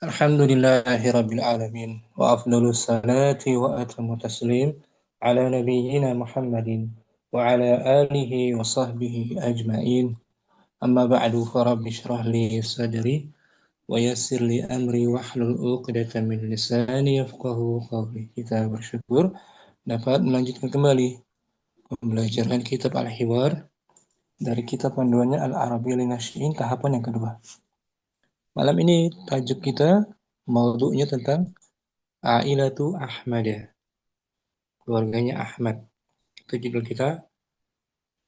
Alhamdulillahi Rabbil Alamin wa afdalus salati wa atamu taslim ala nabiyyina Muhammadin wa ala alihi wa sahbihi ajma'in amma ba'du fa rabbi shrah li sadri wa yassir li amri wahlul 'uqdatam min lisani yafqahu qawli. Kita bersyukur dapat melanjutkan kembali pembelajaran kitab Al-Hiwar dari kitab panduannya Al-Arabiyyah Linasyi'in tahapan yang kedua. Malam ini tajuk kita maudhu'nya tentang Ailatu Ahmada, keluarganya Ahmad. Itu judul kita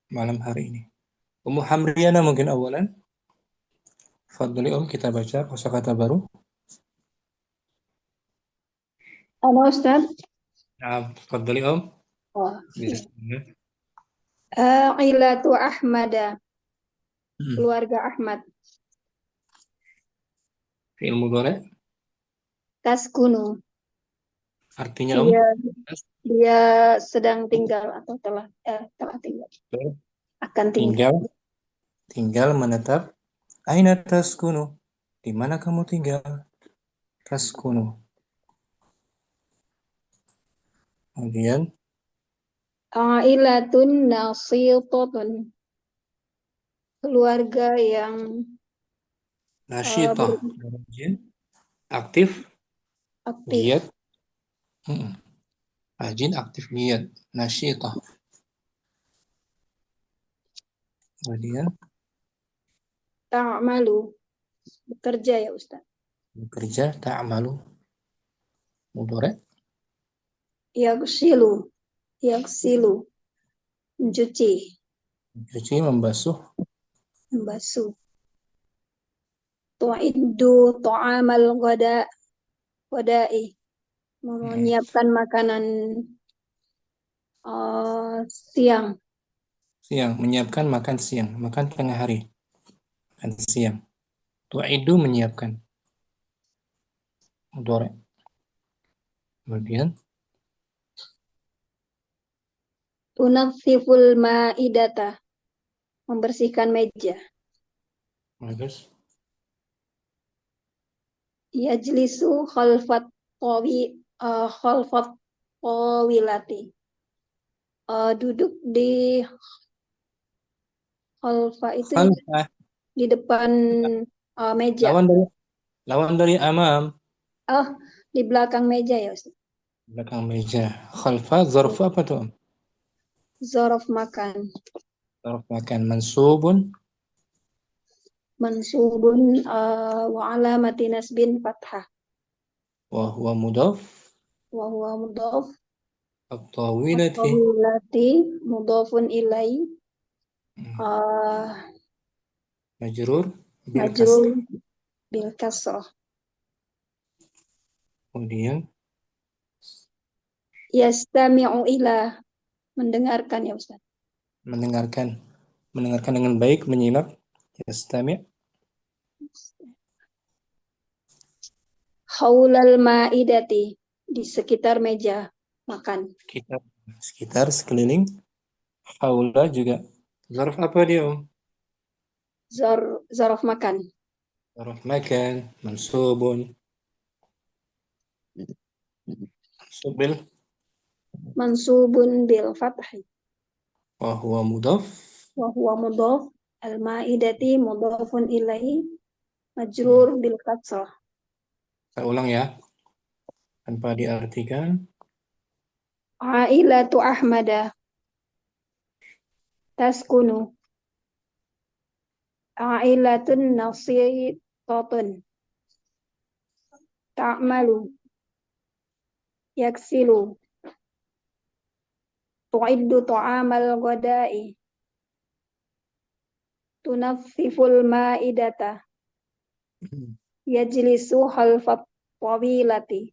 malam hari ini. Ummu Hamriana mungkin awalan. Fadli kita baca kosakata baru. Halo Ustaz. Nah, Fadli Oh, bisa. Ailatu Ahmada, keluarga Ahmad. Fi'il mudhari. Taskunu, Artinya dia sedang tinggal atau telah tinggal. Akan tinggal. Tinggal menetap. Aina taskunu? Di mana kamu tinggal? Taskunu. Kemudian Ailatun nasitatun, keluarga yang nasyitah, aktif, giat. Rajin, aktif, giat. Nasyitah. Kemudian ta'malu, bekerja ya Ustaz. bekerja, ta'malu. Mudhari. Yaghsilu, mencuci, membasuh. Tu'iddu ta'amal ghada'i, menyiapkan makanan siang. Menyiapkan makan siang, makan tengah hari, makan siang. Tu'idu menyiapkan. Mudhari. Kemudian Tunaffiful ma'idata, membersihkan meja. bagus. Yajlisu khalfat tawilati, duduk di khalfa itu Khalfah. di depan meja. Lawan dari amam. Oh, di belakang meja ya Ustaz. Belakang meja. Khalfah zarf apa tuh? Zorof makan. Zarf makan. Mansubun wa alamati nasbin fathah. wa huwa mudhaf. At-tawilati Mudhafun ilai. Majrur bil kasrah. Kemudian Yastami'u ila, mendengarkan ya Ustaz. Mendengarkan dengan baik, menyimak. Yastami'. Haulal ma'idati, di sekitar meja makan. Sekitar, sekeliling. Haula juga zarf apa dia, Zaraf makan. Zarf makan, mansubun. Mansubun bil fathi. Wa huwa mudhaf. Al-ma'idati mudhafun ilaihi majrur bil kasrah. Saya ulang ya, tanpa diartikan. Ailatu Ahmada taskunu. Ailatun nasitatun ta'malu. Yaksilu. Tu'iddu ta'amal ghada'i. Tunaffiful ma'idata. Yajlisu khalfat tawilati.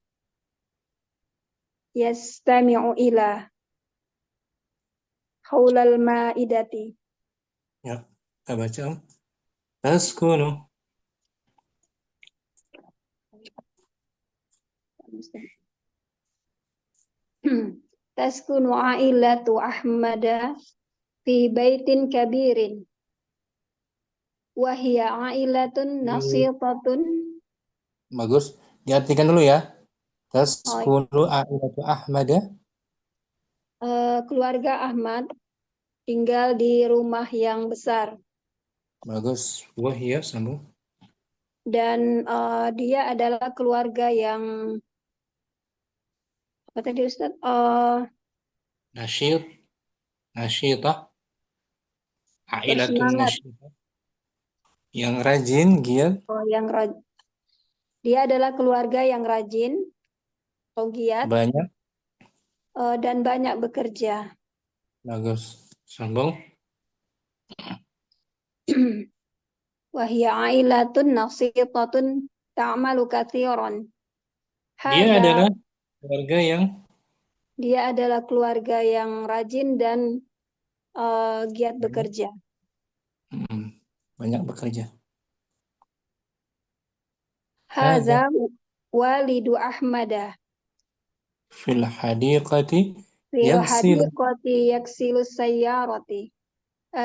Yastami'u ila. Haulal ma'idati. Ya, kita baca. Taskunu. Taskunu ailatu Ahmada fi baitin kabirin. Wahia ailatun nasitatun Bagus. Diartikan dulu ya. Oh, ya. Taskunu a'ilatu Ahmada. Keluarga Ahmad tinggal di rumah yang besar Bagus. Wahya sambung. dan dia adalah keluarga yang apa tadi Ustaz? Nasyid. Nasyitah. A'ilatun Bersemangat. nasyitah. Yang rajin, giat. Oh, dia adalah keluarga yang rajin, atau giat, Banyak. dan banyak bekerja. Bagus. Sambung. Wahia ailatun nasitatun ta'malu katsiran. Dia Hadza adalah keluarga yang dia adalah keluarga yang rajin dan giat banyak, bekerja. banyak bekerja. Hadza Hadza walidu Ahmada fil hadiqati fil yagsilu. hadiqati yaksilu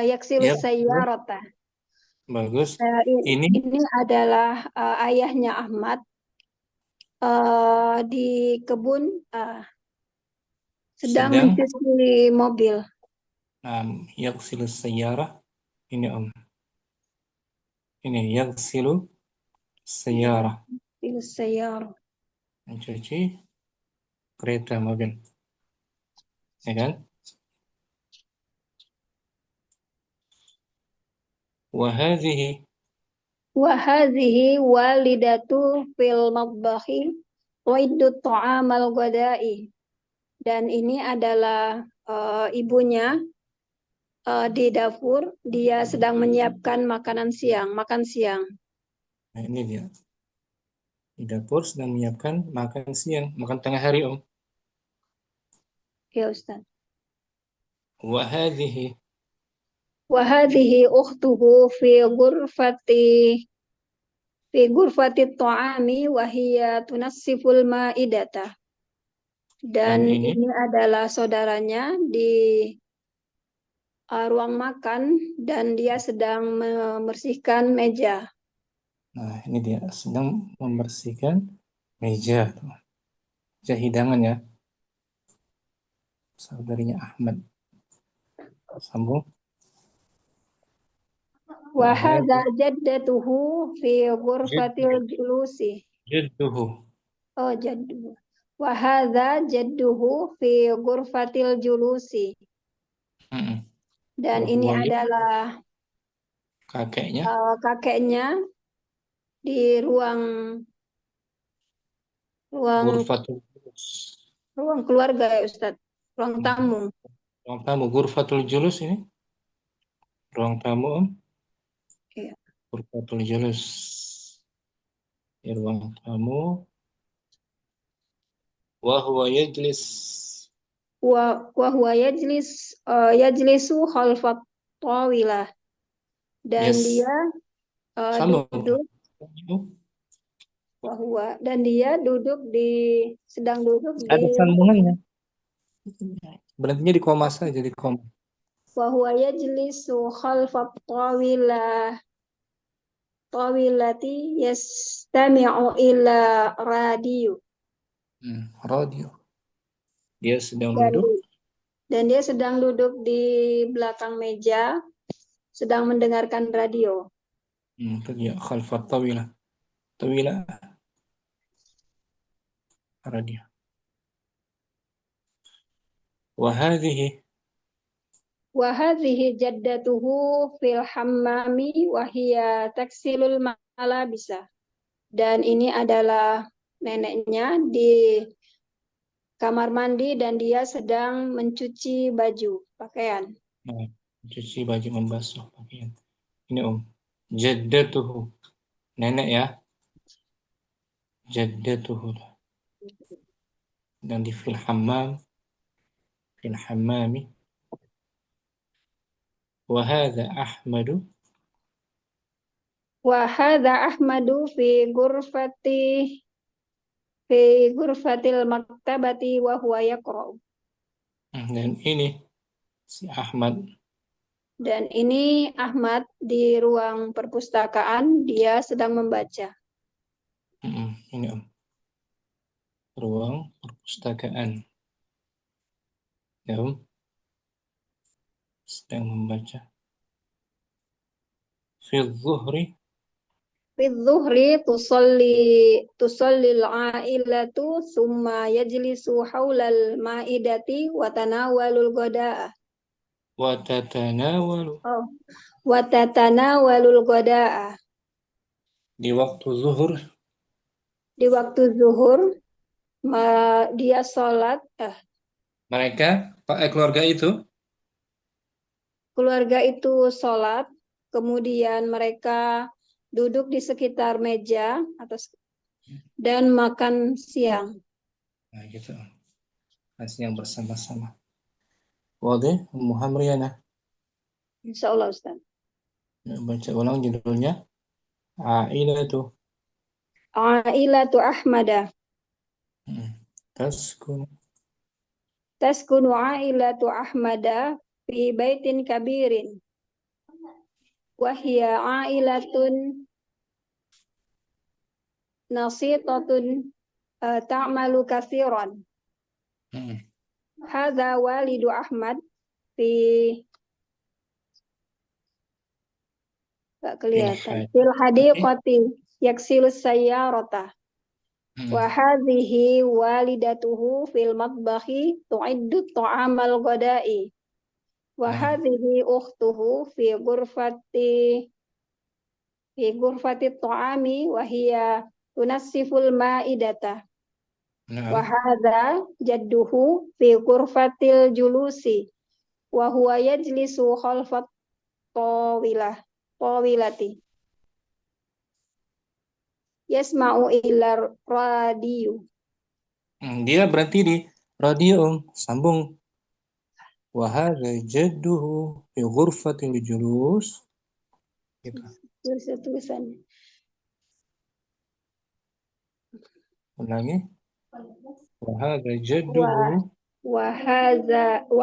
Yagsilu. sayyarata. Bagus. Eh, i- Ini ini adalah ayahnya Ahmad di kebun eh, sedang sedang mencuci mobil. yagsilu sayyarah. Ini Om. Ini yagsilu sayyarah. Yaksilu sayyarah. Mencuci kereta mobil. Ya kan? Wahadhihi. Wahadhihi walidatu fil matbahi tu'iddu ta'amal ghada'i. Dan ini adalah ibunya di dapur. Dia sedang menyiapkan makan siang. Nah, ini dia. Di dapur sedang menyiapkan makan siang, makan tengah hari, Om. Ya Ustaz. Wahadhihi. Wahadhihi ukhtuhu fi ghurfati ta'ami wa hiya tunassiful ma'idata. Dan Dan ini, ini adalah saudaranya di ruang makan dan dia sedang membersihkan meja. nah ini dia sedang membersihkan meja, meja hidangan ya, saudarinya Ahmad. Sambung. Wa Wahad hadza jaddatuhu fi ghurfatil julusi. jadduhu. Oh, jaddu. Wa hadza jadduhu fi ghurfatil julusi. Dan ini Wahwaya adalah kakeknya. kakeknya di ruang ruang Ghurfatul julus. ruang keluarga ya Ustadz. Ruang tamu. Ruang tamu. Ghurfatul julus ini. Ruang tamu, Om. Iya. Ghurfatul julus. Di ruang tamu. Wahwa yajlis. Wa huwa yajlisu khalfat tawilah. Dan Yes. dia Sambung. duduk dan dia sedang duduk di Ada sambungannya. Berhentinya di koma saja, di koma. wa huwa yajlisu khalfat tawilati yastami'u ila radio. Radio. Dia sedang dan duduk. dan dia sedang duduk di belakang meja sedang mendengarkan radio. Itu dia khalfat tawilah. Tawilah radio. Wahadhihi. Wa hadhihi jaddatuhu fil hammami wa hiya taksilul malabisa. Dan ini adalah neneknya di kamar mandi dan dia sedang mencuci baju, pakaian. Nah, cuci baju, membasuh pakaian. Ini Om. Jaddatuhu. Nenek ya. Jaddatuhu. Dan di fil hammam. Fil hammami. Wahadha Ahmadu. Wa hadza Ahmadu fi ghurfatil maktabati wa huwa yaqra'u. Dan ini si Ahmad. Dan ini Ahmad di ruang perpustakaan, dia sedang membaca. Ini ruang perpustakaan. Ya, sedang membaca. Fi dhuhri. Fi dhuhri tusalli al-ailatu summa yajlisu haulal ma'idati wa tanawalul ghada'a. Wa tatanawalu. Oh, wa tatanawalul ghada'a. Di waktu zuhur. Di waktu zuhur dia sholat, Mereka, keluarga itu. keluarga itu sholat, kemudian mereka duduk di sekitar meja dan makan siang. Nah, gitu. Makan siang bersama-sama. Wadih, Muhammadiyah. Insya Allah Ustaz. Baca ulang judulnya. Ailatu. Ailatu Ahmada. Taskun. Taskunu ailatu Ahmada fi baitin kabirin. Wahia ailatun nasitatun ta'malu kathiran. Hadza walidu Ahmad fi gak kelihatan. Fil hadiqati yaksilus sayyarata. Wa hadhihi walidatuhu fil matbahi tu'iddu ta'amal ghada'i. Wa hadhihi ukhtuhu fi ghurfati ta'ami wa hiya tunassiful ma'idata. Wa hadha jadduhu fi ghurfatil julusi wa huwa yajlisu khalfat tawilati. Yasma'u ila radio. Dia berhenti di radio, sambung. Wa hadza jadduhu fi ghurfatil julus. Gitu. Tulisannya. Ulangi. Wa hadza jadduhu. Wa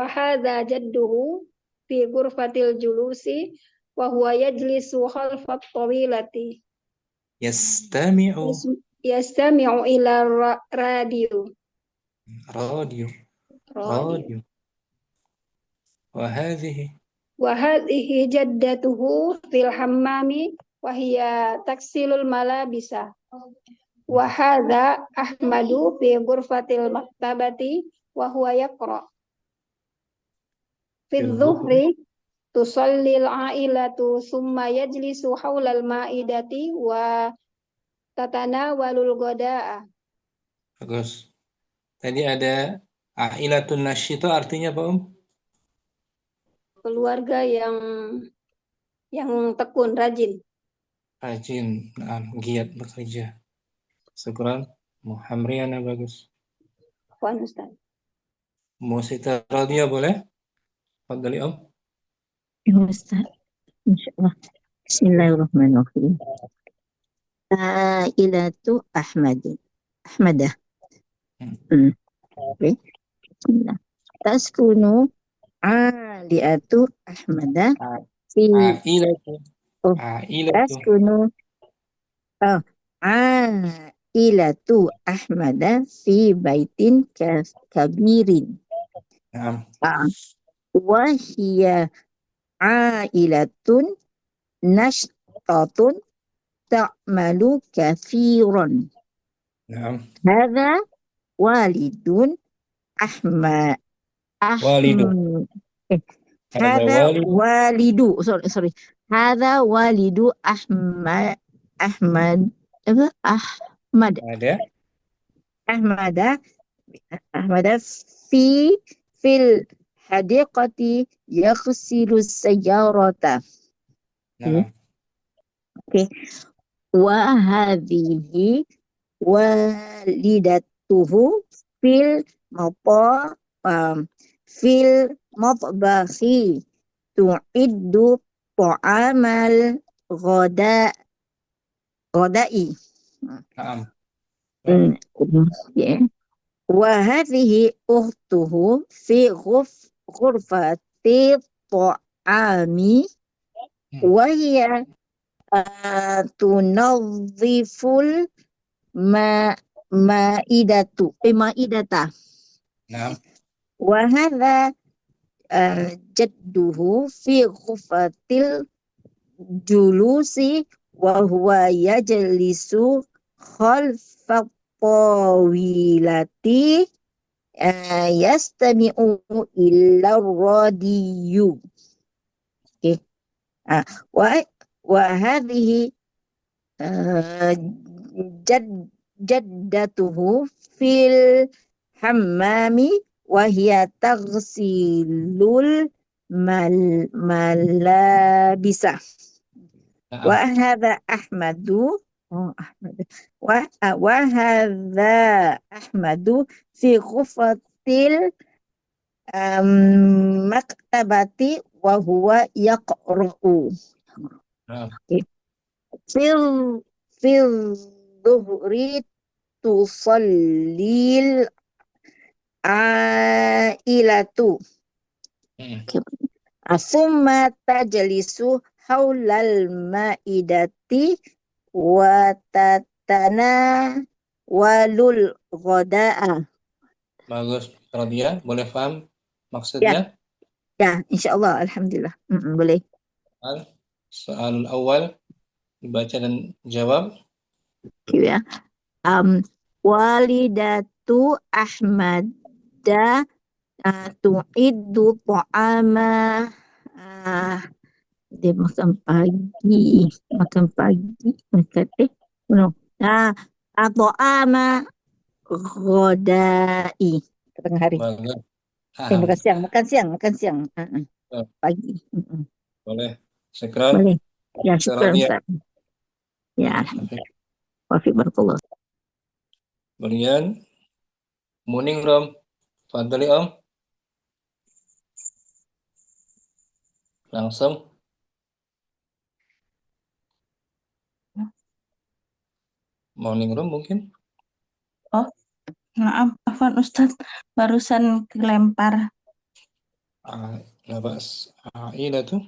hadza jadduhu fi ghurfatil julusi wa huwa yajlisu khalfat tawilati. Yastami'u ila radio. Radio. Wa hadhihi jaddatuhu fil hammami wa hiya taksilul malabisa. Wa hadha Ahmadu fi ghurfatil maktabati wa huwa yaqra. Fi dhuhri tusallil ailatu summa yajlisu haulal ma'idati wa tatanawalul ghada'a. Bagus. Tadi ada ailatun nasyito artinya apa, Keluarga yang tekun, rajin. Rajin, giat bekerja. Syukran. Muhammadiyah bagus. Puan Ustaz. Musita radio boleh? Fadhali Ya Ustaz. Insyaallah. Bismillahirrahmanirrahim. Ailatu Ahmadah. Okay. Taskunu aliatu Ahmadah fi taskunu ailatu Ahmadah fi baitin kabirin. Wa hiya ailatun nashtatun ta'malu kathiran. Hadha walidun Ahmad. Hadha walidu. Sorry. Hadha walidu Ahmad. Ahmada fil hadiqati yaghsilu sayyarata. Okay. Wa hadhihi walidatuhu fil matbahi tu'iddu ta'amal ghada'i. Wa hadhihi ukhtuhu fi ghurfati ta'ami wa hiya tunadhiful ma maidata. Nah, Wa hadha jadduhu fi ghufatil julusi wa huwa yajlisu khalfa tawilati yastami'u illa radiyu. Oke. Ah, wa hadhihi jad jaddatuhu fil hammami wa hiya taghsilul malabisa. Wa nah, hadha Ahmadu wa hadha Ahmadu fi ghufatil maktabati wa huwa yaqra'u. nah. Fil fil dhuhri tusallil ailatu. Hmm. Summa tajlisu haulal maidati wa tatana walul ghada'a. Bagus, Rodia. Boleh paham Ya, maksudnya? ya, insyaallah, alhamdulillah. Boleh. Soal awal dibaca dan jawab. Ya. Walidatu Ahmada tu'iddu ta'ama uh, dia makan pagi makan no ta'ama ghodai tengah hari. Bagus. Ah, Makan siang betul. pagi. Boleh. Syukran. Boleh. Ya, syukran Rodia. Ustaz. Ya, alhamdulillah. Wa fi barakallah. Kemudian, Muning Rom. Fadli Om. Langsung. Morning Room mungkin. Oh, maaf, afwan Ustadz, barusan kelempar. Labas. Ila tuh.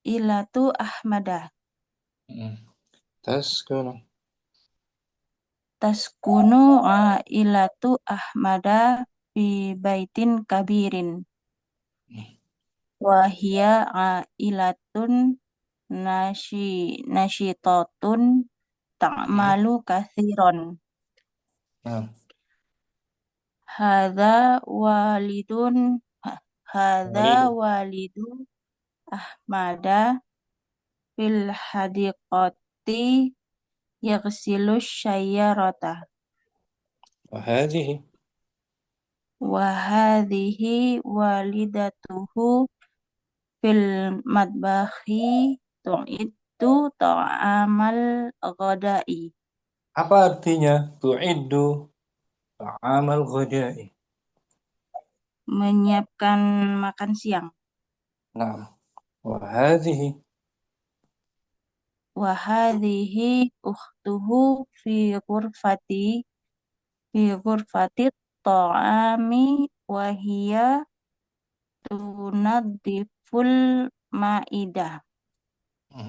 Ilatu Ahmada. Taskunu. Taskunu ilatu Ahmada fi baitin kabirin. Wahia ilatun nasyitatun ta'malu kathiron. Nah, Hadza walidun Hadza walidu Ahmada fil hadiqati yaghsilu syayyarata. wahadihi. Wa hadhihi walidatuhu fil madbahi tu'iddu ta'amal ghadai. Apa artinya tu'iddu ta'amal ghadai? Menyiapkan makan siang. Nah, wahadihi. Wa hadhihi ukhtuhu fi ghurfati ta'ami wa hiya tunadhiful ma'idah.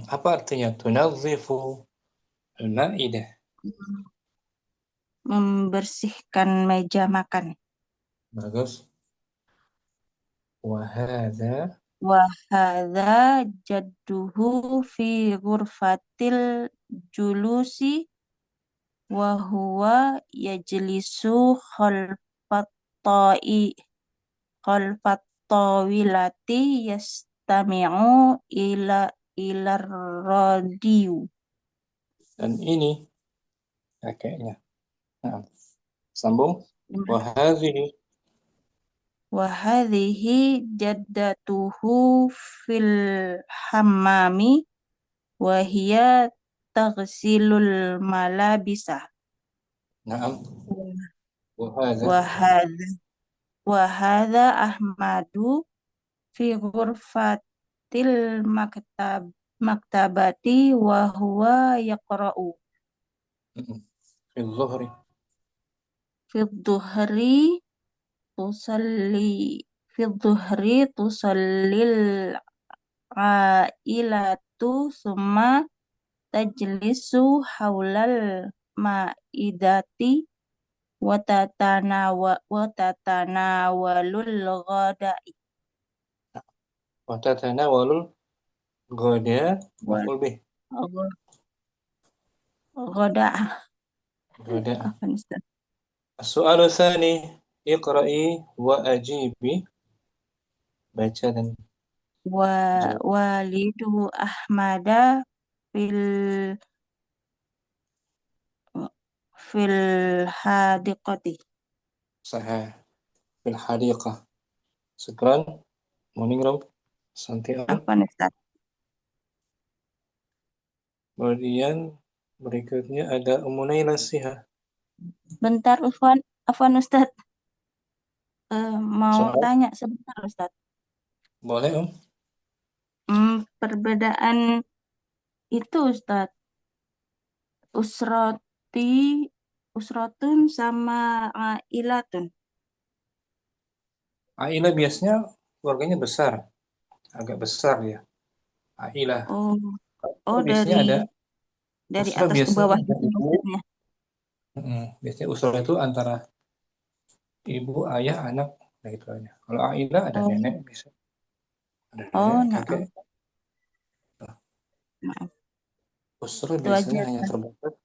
Apa artinya tunadhifu al-ma'idah? Membersihkan meja makan. Bagus. Wahada. Wa hadza jadduhu fi ghurfatil julusi wa huwa yajlisu khalfat tawilati yastami'u ila radiu. Dan ini kakeknya. Nah, sambung. Wahadihi. Wa hadhihi jaddatuhu fil hammami wa hiya taghsilul malabisa. Naam. Wahada. Wa hadha Ahmadu fi ghurfatil maktabati wa huwa yaqra'u. Fi dhuhri. Fi dhuhri tusallil ailatu summa tajlisu haulal ma'idati wa tatanawalul ghada'i Wa tatanawalul ghada wa maf'ul bih. ghada'a. Ghada. Apa nih, Ustaz? As-su'alu tsani, iqra'i wa ajibi. Baca dan jawab. Walidu Ahmada fil fil hadiqati. Sahih. Fil hadiqah. Syukran. Morning, Rob. Santi Om. Apa nih, Ustaz? Kemudian berikutnya ada Umunai Nasiha. Bentar, Afwan Ustaz. Mau Soal tanya sebentar, Ustaz. boleh Om? Perbedaan itu, Ustaz. Usrotun sama ilatun. Ailah biasanya keluarganya besar, agak besar ya. Ailah. Oh, Biasanya ada dari usra, atas ke biasanya bawah ada gitu ibu. maksudnya. Biasanya usra itu antara ibu, ayah, anak, nah gitu aja. Kalau ailah ada Oh, nenek bisa, ada nenek, kakek. maaf. Usra Itu biasanya aja, hanya Ustaz. terbatas.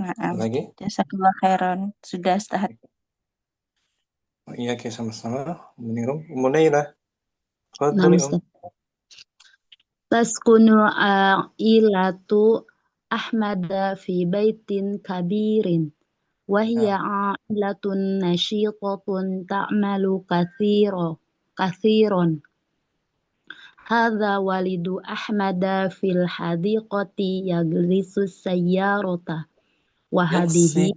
Maaf. Lagi? Jazakallah khairan. Sudah, Ustaz. Oh, iya, oke, sama-sama. Menurut Munailah. Nah, Fadli Om. Ustaz. Taskunu ailatu Ahmada fi baitin kabirin. Wahia ailatun nasyitatun ta'malu kathiron. Hadza walidu Ahmada fil hadiqati yagrisu sayyarata. Wahadihi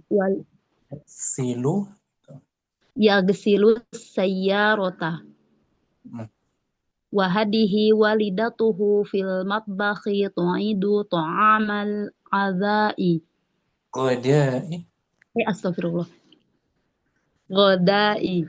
Silu. yagsilu sayyarata. Wahadihi walidatuhu fil matbakhi tu'idu ta'amal adai. Qadai. Astagfirullah. Qadai.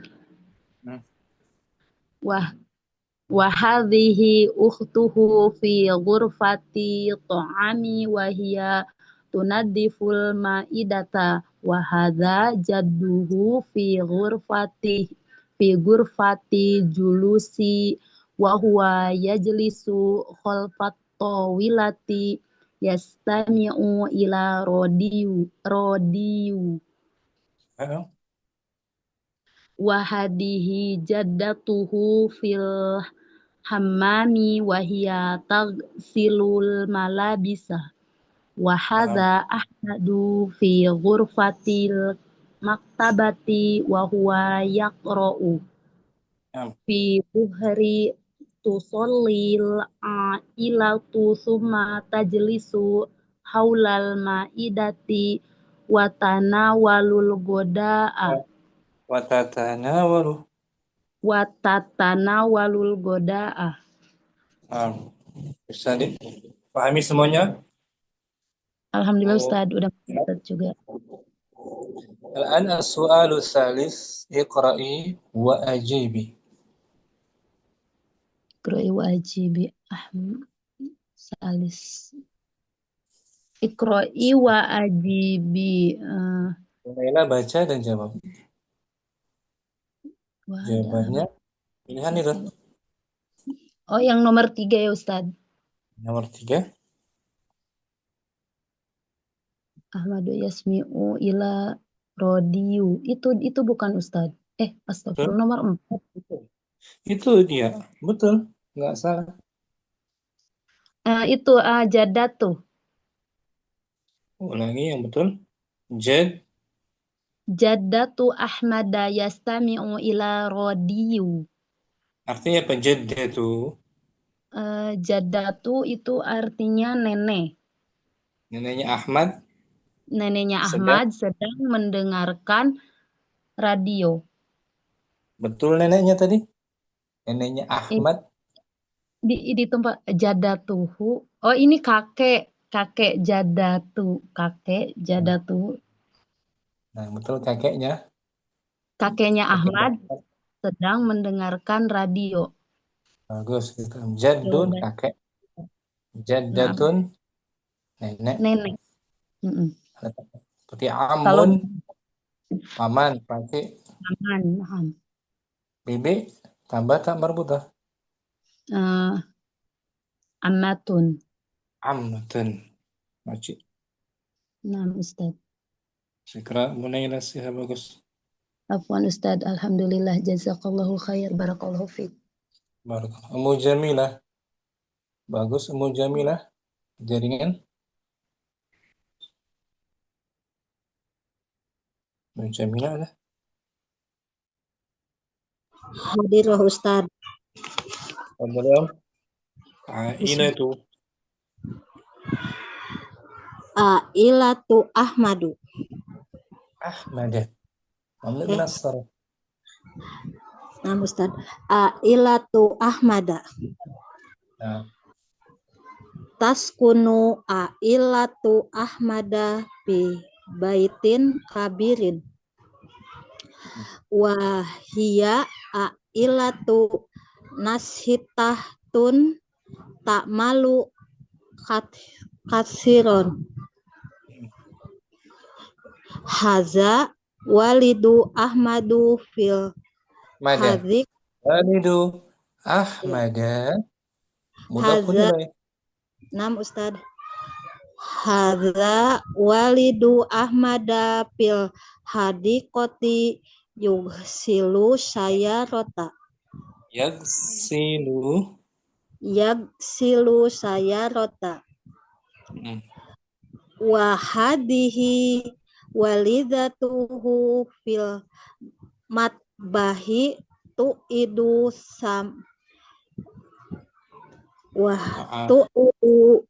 Wahadhihi ukhtuhu fi ghurfati ta'ami wa hiya tunadiful ma'idata wa hadha jadduhu fi ghurfati julusi wa huwa yajlisu khalfat tawilati yastami'u ila rodiyu wahadihi jaddatuhu fil hammami wa hiya taghsilul malabisa wa hadza ahmadu fi ghurfatil maktabati wa huwa yaqra'u fi buhri tusallil ailatu summa tajlisu haulal ma'idati wa tanawalul goda'a Watatanawalul goda'a. Bisa dipahami semuanya? Alhamdulillah Ustaz, udah Ustaz juga. Al-an as-su'alu tsalis, iqra'i wa ajibi. Iqra'i wa ajibi salis. Iqra'i wa ajibi. Mulailah baca dan jawab. Jawabannya pilihan itu. Oh, yang nomor 3 ya Ustaz. Nomor 3. Ahmadu yasmi'u ila rodiyu. Itu bukan Ustaz. Astagfirullah, nomor 4. Itu dia. Betul. Nggak salah. Itu jadatu. Ulangi yang betul. Jaddatu Ahmada yastami'u ila rodiyu. Artinya apa jaddatu? Jaddatu itu artinya nenek. Neneknya Ahmad. Neneknya Ahmad sedang mendengarkan radio. Betul neneknya tadi? Neneknya Ahmad. Di tempat jadatuhu. Oh, ini kakek jadatu. Kakek jadatu. Nah, betul kakeknya. Kakeknya Ahmad sedang mendengarkan radio. Bagus gitu. Jaddun kakek. Jaddatun, nenek. Nenek. Mm-mm. Seperti Kalau amun, paman, pakai paman, paham. bibi, tambah tak marbutah. Eh, Ammatun. Ammatun. Makcik. Nah, Ustaz. Sekira Munailah sih bagus. Afwan Ustaz, alhamdulillah jazakallahu khair barakallahu fiik. Barakallah. Ummu Jamilah. Bagus Ummu Jamilah. Jaringan. Ummu Jamilah ada. Hadirah Ustaz. Fadhal. Ailatu. Ailatu Ahmadu. Ahmad. Mamnu min as-sarf. Nah, Ustaz. Ailatu Ahmada. Nah, Taskunu ailatu Ahmada bi baitin kabirin. Wahia ailatu nashitatun tak malu kasiron. Haza walidu Ahmadu fil Mada. hadik. Walidu Ahmada. Mudhafun Haza, ilaih. nam Ustaz. Haza walidu Ahmada fil hadikoti yugsilu sayarota. Yagsilu. Yagsilu sayarota. Wahadihi walidatuhu fil matbahi tu'idu sam. Wah, tu'idu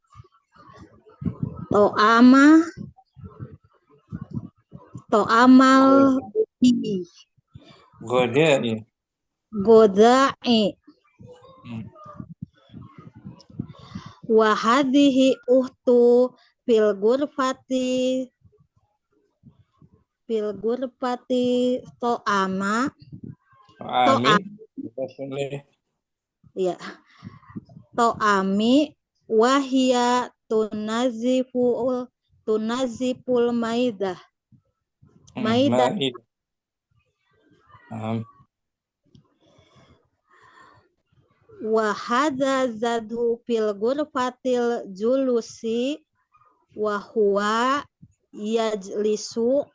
to'amal bihi Godai. godai. Wahadihi uhtu fil gurfati to'ama Amin. Mudhafun ilaih. ya to'ami wahia tunaziful maidah maidah Ma'id. wahada zadu fil gurfatil julusi wahuwa yajlisu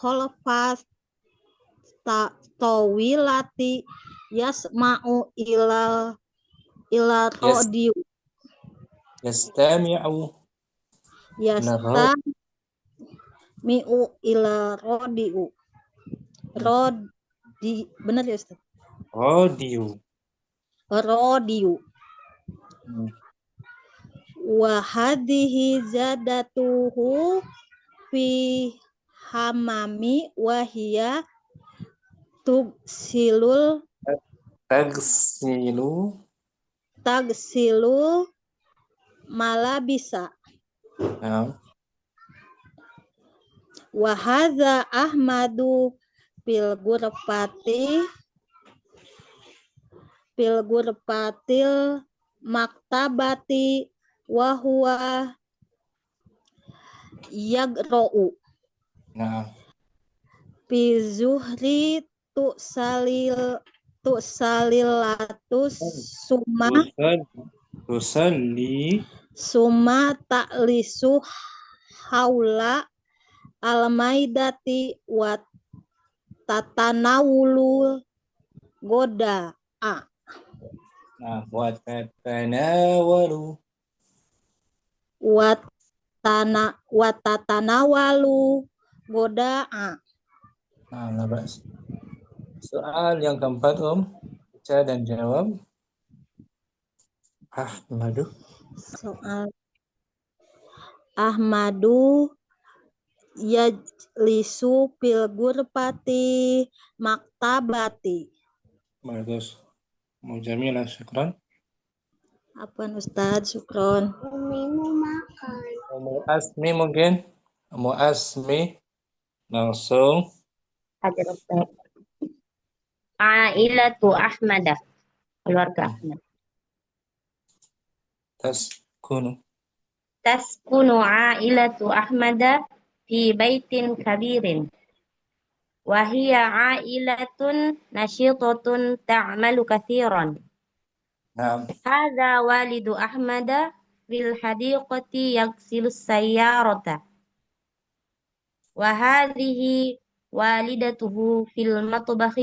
kholfas tawilati yasma'u ila rodiu Yastami'u. yastami'u ila rodiu benar ya Ustaz? Rodiu. Rodiu. Wa hadhihi zadatuhu fi hamami wa hiya tugsilu tagsilu malabisa. Wa hadza Ahmadu fil gurfatil maktabati wa huwa yagra'u fi zuhri tu'salilatus summa ta'lisu haula al-maidati wa tatanawulu goda wa tatanawalu goda Soal yang keempat baca dan jawab. Ahmadu. Soal Ahmadu yajlisu fil gurfati maktabati. Bagus. Mujamilah, syukran. Apaan Ustaz? Syukron. Umu Asmi mungkin. Umu Asmi. Langsung. Hadir Ustaz. Ailatu Ahmada. Keluarga Ahmad. تسكن عائلة أحمد في بيت كبير وهي عائلة نشيطة تعمل كثيرا. نعم. هذا والد أحمد في الحديقة يغسل السيارة وهذه والدته في المطبخ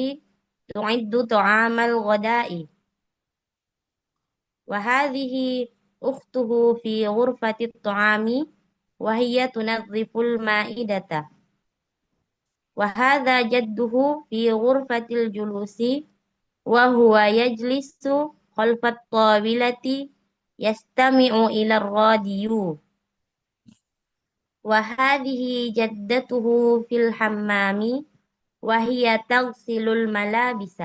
تعد طعام الغداء وهذه أخته في غرفة الطعام وهي تنظف المائدة وهذا جده في غرفة الجلوس وهو يجلس خلف الطاولة يستمع إلى الراديو وهذه جدته في الحمام وهي تغسل الملابس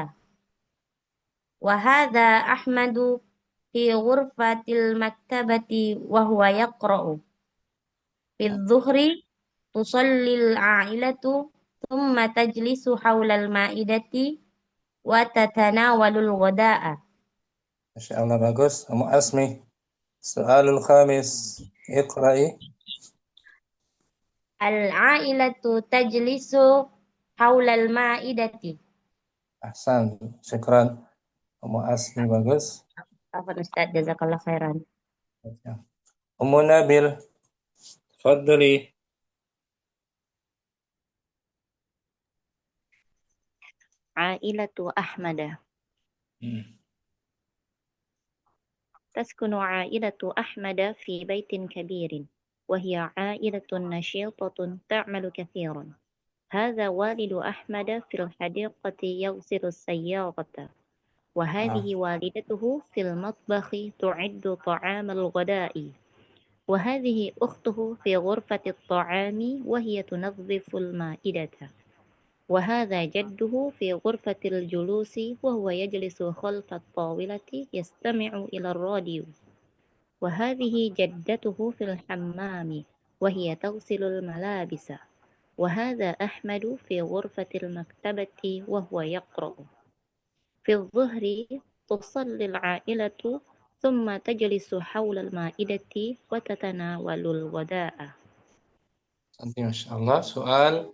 وهذا أحمد في غرفة المكتبة وهو يقرأ. في الظهر تصلي العائلة ثم تجلس حول المائدة وتتناول الغداء. Masya Allah, bagus. Umu Asmi, soalul khamis. Iqra'i. العائلة تجلس حول المائدة. Ahsan. Syukran. Umu Asmi, bagus. Afwan Ustaz, jazakallah khairan. Umu Nabil, tfaddali. عائلة أحمد. تسكن عائلة أحمد في بيت كبير وهي عائلة نشيطة تعمل كثيرا. هذا والد أحمد في الحديقة يغسل السيارة وهذه والدته في المطبخ تعد طعام الغداء وهذه أخته في غرفة الطعام وهي تنظف المائدة وهذا جده في غرفة الجلوس وهو يجلس خلف الطاولة يستمع إلى الراديو وهذه جدته في الحمام وهي تغسل الملابس وهذا أحمد في غرفة المكتبة وهو يقرأ. في الظهر تصلي العائلة ثم تجلس حول المائدة وتتناول الغداء. Masya Allah. Soal,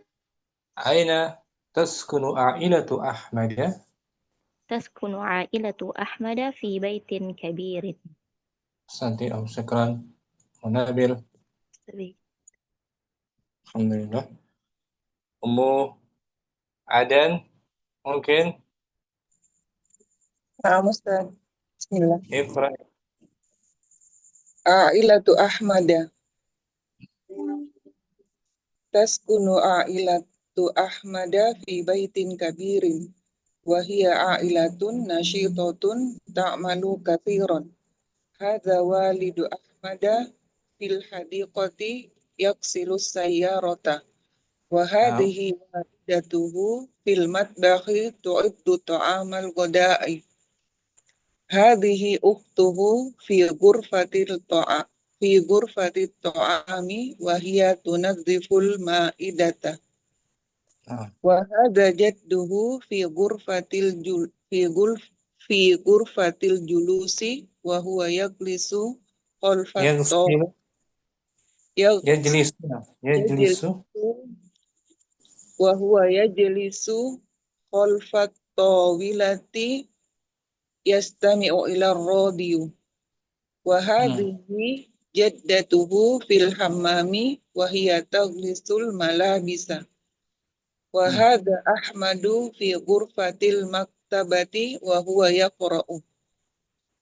aina taskunu a'ilatu Ahmad? تسكن عائلة أحمد في بيت كبير. Santi, syukran. Umu Nabil, alhamdulillah. Umu Adan, mungkin. نعم أستاذ. بسم الله. Iqra'i. عائلة أحمد. تسكن عائلة أحمد في بيت كبير وهي عائلة نشيطة تعمل كثيرا. هذا والد أحمد في الحديقة يغسل السيارة وهذه والدته في المطبخ تعد طعام الغداء. هذه أخته في غرفة الطعام وهي تنظف المائدة وهذا جده في غرفة الجلوس وهو يجلس خلف الطاولة وهو يجلس خلف الطاولة يستمع إلى الراديو وهذه جدته في الحمام وهي تغسل الملابس وهذا أحمد في غرفة المكتبة وهو يقرأ.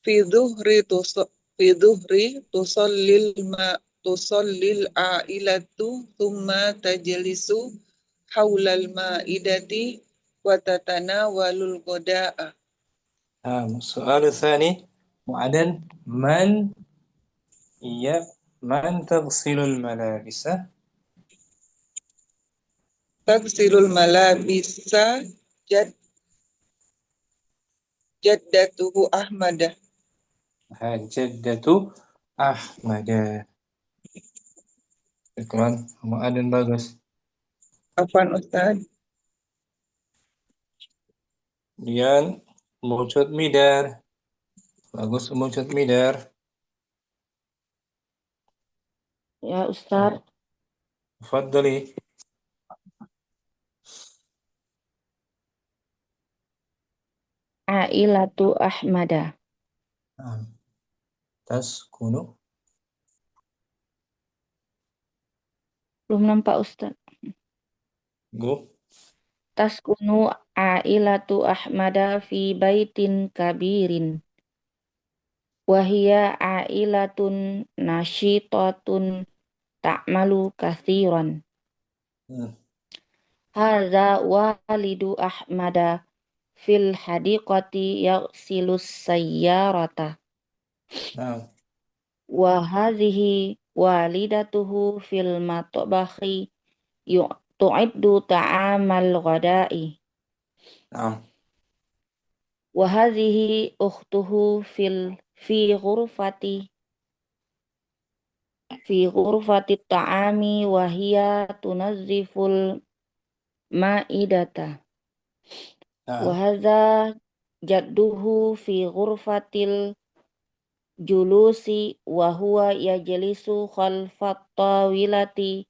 في ظهر تصلي العائلة ثم تجلس حول المائدة وتتناول الغداء. السؤال الثاني معدن من تغسل الملابس؟ تغسل الملابس جدته أحمد. جدة أحمد. Syukran. Mu'adin bagus. Afwan Ustaz. Kemudian Mucud Midar. Bagus Mucud Midar. Ya Ustaz. تفضلي. Ailatu Ahmada. نعم. تسكن. Belum nampak Ustaz. Go. Taskunu ailatu Ahmada fi baitin kabirin. Wahia ailatun nasyitatun ta'malu kathiran. Hadza walidu Ahmada fil hadiqati yaghsilus sayyarata. نعم. Wa hadhihi walidatuhu fil matbakhi tu'iddu ta'amal ghada'i. نعم. Wa hadhihi ukhtuhu fi ghurfati ta'ami wa hiya tunazziful ma'idata. Wa نعم. hadza jadduhu fi ghurfatil julusi wa huwa yajlisu khalfat tawilati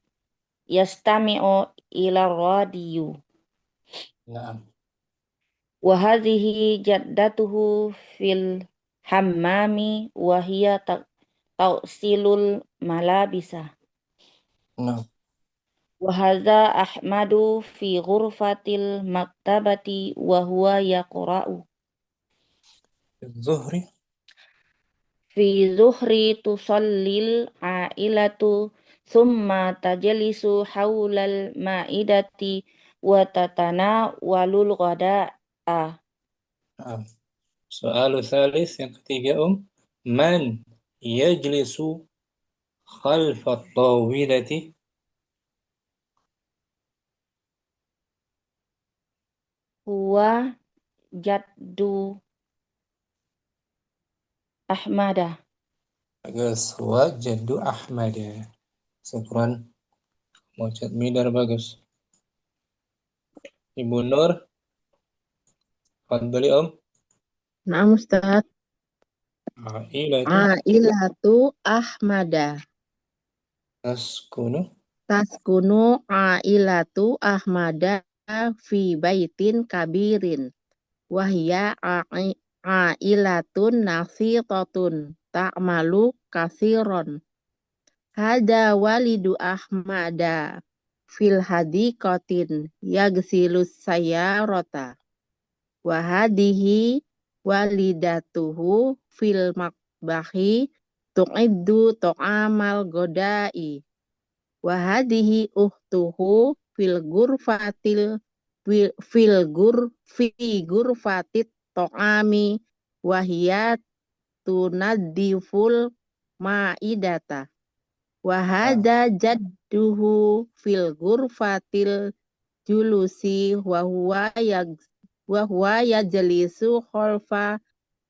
yastami'u ila radiyu. نعم. Wa hadhihi jaddatuhu fil hammami wa hiya tawsilul malabisa. نعم. Wa hadza Ahmadu fi ghurfatil maktabati wa huwa yaqra'u. الظهر. Fi zuhri tusallil ailatu thumma tajlisu hawlal ma'idati wa tatana walul ghada'a. نعم. السؤال الثالث yang ketiga من يجلس خلف الطاولة؟ Huwa jaddu Ahmada. bagus. Huwa jaddu Ahmad. Syukran. Mau cat midar bagus. Ibu Nur. Fadli Naam Ustaz. Ailatu Ailatu Ahmada. taskunu. Taskunu ailatu Ahmada fi baitin kabirin. Wahya ailatun nasitatun ta'malu kasiron. Hada walidu Ahmada fil hadiqatin yagsilus sayyarata. Wahadihi walidatuhu fil makbahi tu'iddu to'amal godai. Wahadihi uhtuhu fil gurfatit to'ami wahiyat tunadiful ma'idata. Wahada jadduhu fil gurfatil julusi wahuwa yajlisu khalfa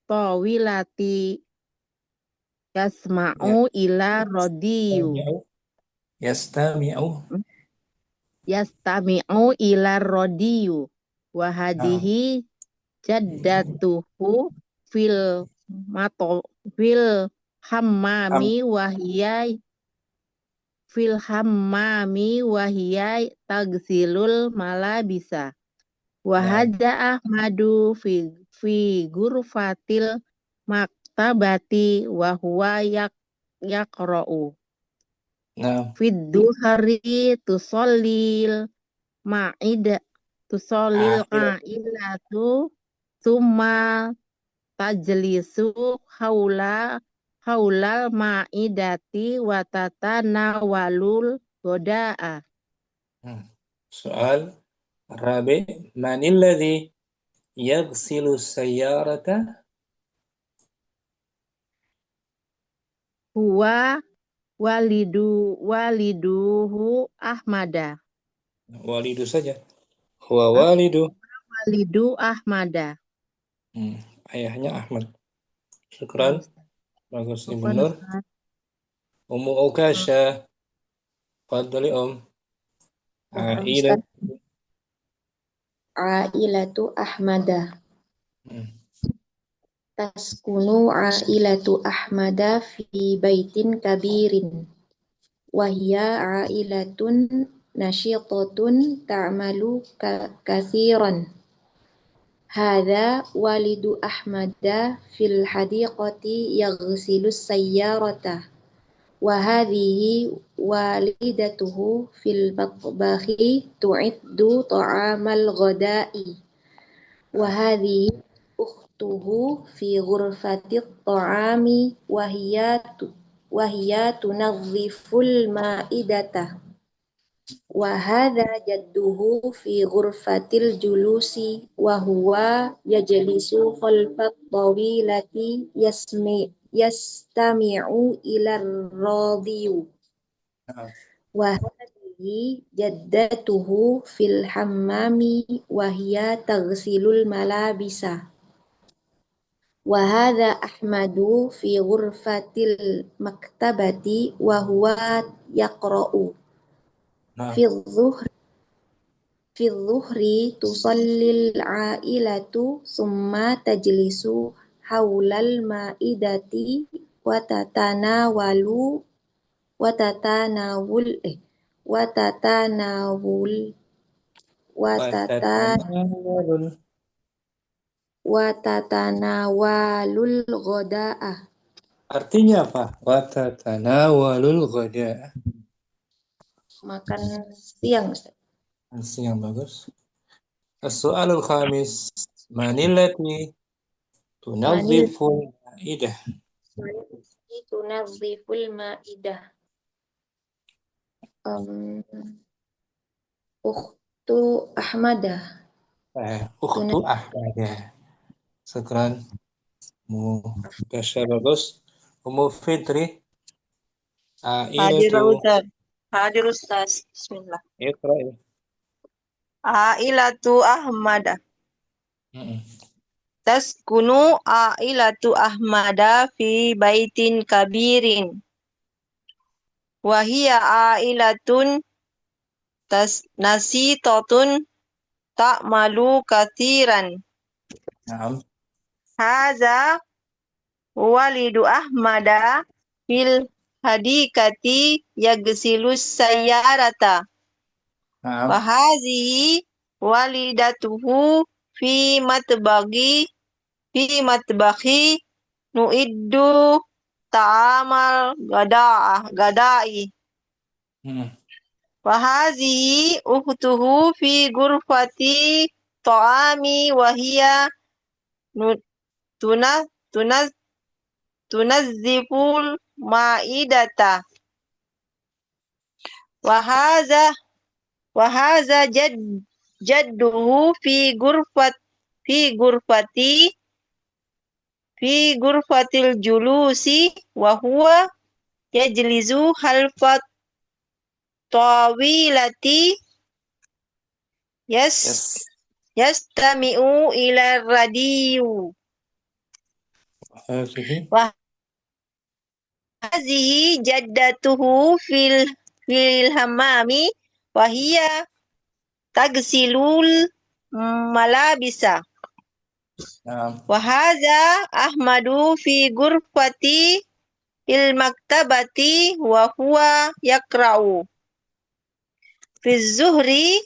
tawilati yasma'u ila radiyu. Yastami'u ila radiyu. Wahadihi jaddatuhu fil hammami wahiyai tagsilul malabisa. Wahada Ahmadu fi gurfatil maktabati wa huwa yaqra'u. Fid duhari tusallil ailatu summa tajlisu haulal ma'idati wa tatanawalul goda'a. Soal Rabi, manilladhi yaghsilu sayyarata? Huwa waliduhu Ahmada. Walidu saja. Huwa walidu. Walidu Ahmada. Ayahnya Ahmad. Syukran. Bagus Ibu Syukran, Nur. Ustaz. Ummu Ukasha. Fadli Ailatu Ahmada. Taskunu ailatu Ahmada fi baitin kabirin. وهي عائلة نشيطة تعمل كثيرا. هذا والد أحمد في الحديقة يغسل السيارة. وهذه والدته في المطبخ تعد طعام الغداء. وهذه أخته في غرفة الطعام وهي تنظف المائدة. وهذا جده في غرفة الجلوس وهو يجلس خلف الطاولة يستمع إلى الراديو. وهذه جدته في الحمام وهي تغسل الملابس. وهذا أحمد في غرفة المكتبة وهو يقرأ. في الظهر تصلي العائلة ثم تجلس حول المائدة وتتناول الغداء. Artinya apa? Watatanawalul ghada. Makan siang, Ustaz. Siang, bagus. As-su'alul khamis. Manillati tunazziful ma'idah. Tunazziful ma'idah. Ukhtu Ahmadah. Ukhtu Ahmadah. Syukran. Mudasyar bagus. Ummu Fitri. Hadir Ustaz. Hadir Ustaz. Bismillah. Iqra. Ailatu Ahmada. Taskunu ailatu Ahmada fi baitin kabirin. Wahia ailatun nasitatun ta'malu kathiran. Naam. Haza walidu Ahmada fil hadikati yagsilus sayyarata. Naam. Wahazihi walidatuhu fi matbaghi nuiddu ta'amal gadai. Wahazihi ukhtuhu fi ghurfati ta'ami wahia tunazziful ma'idata. Wahaza jadduhu fi ghurfatil julusi wa huwa yajlisu halfat tawilati yastami'u ila radiyu. Wa hazihi jaddatuhu fil hammami wa hiya tagsilul malabisa. Wa hadza Ahmadu fi ghurfati il maktabati wa huwa yaqra'u. Fi zuhri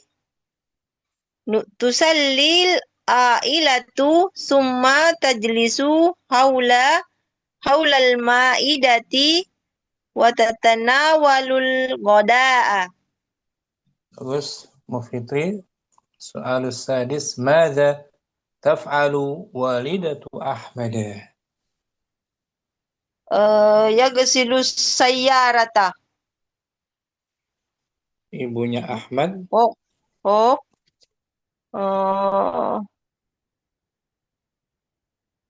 tusallil ailatu summa tajlisu haulal ma'idati wa tatanawalul ghada'a. Bagus, Mufitri. Soal sadis, Mada taf'alu walidatu Ahmada? Yagsilus sayyarata. Ibunya Ahmad.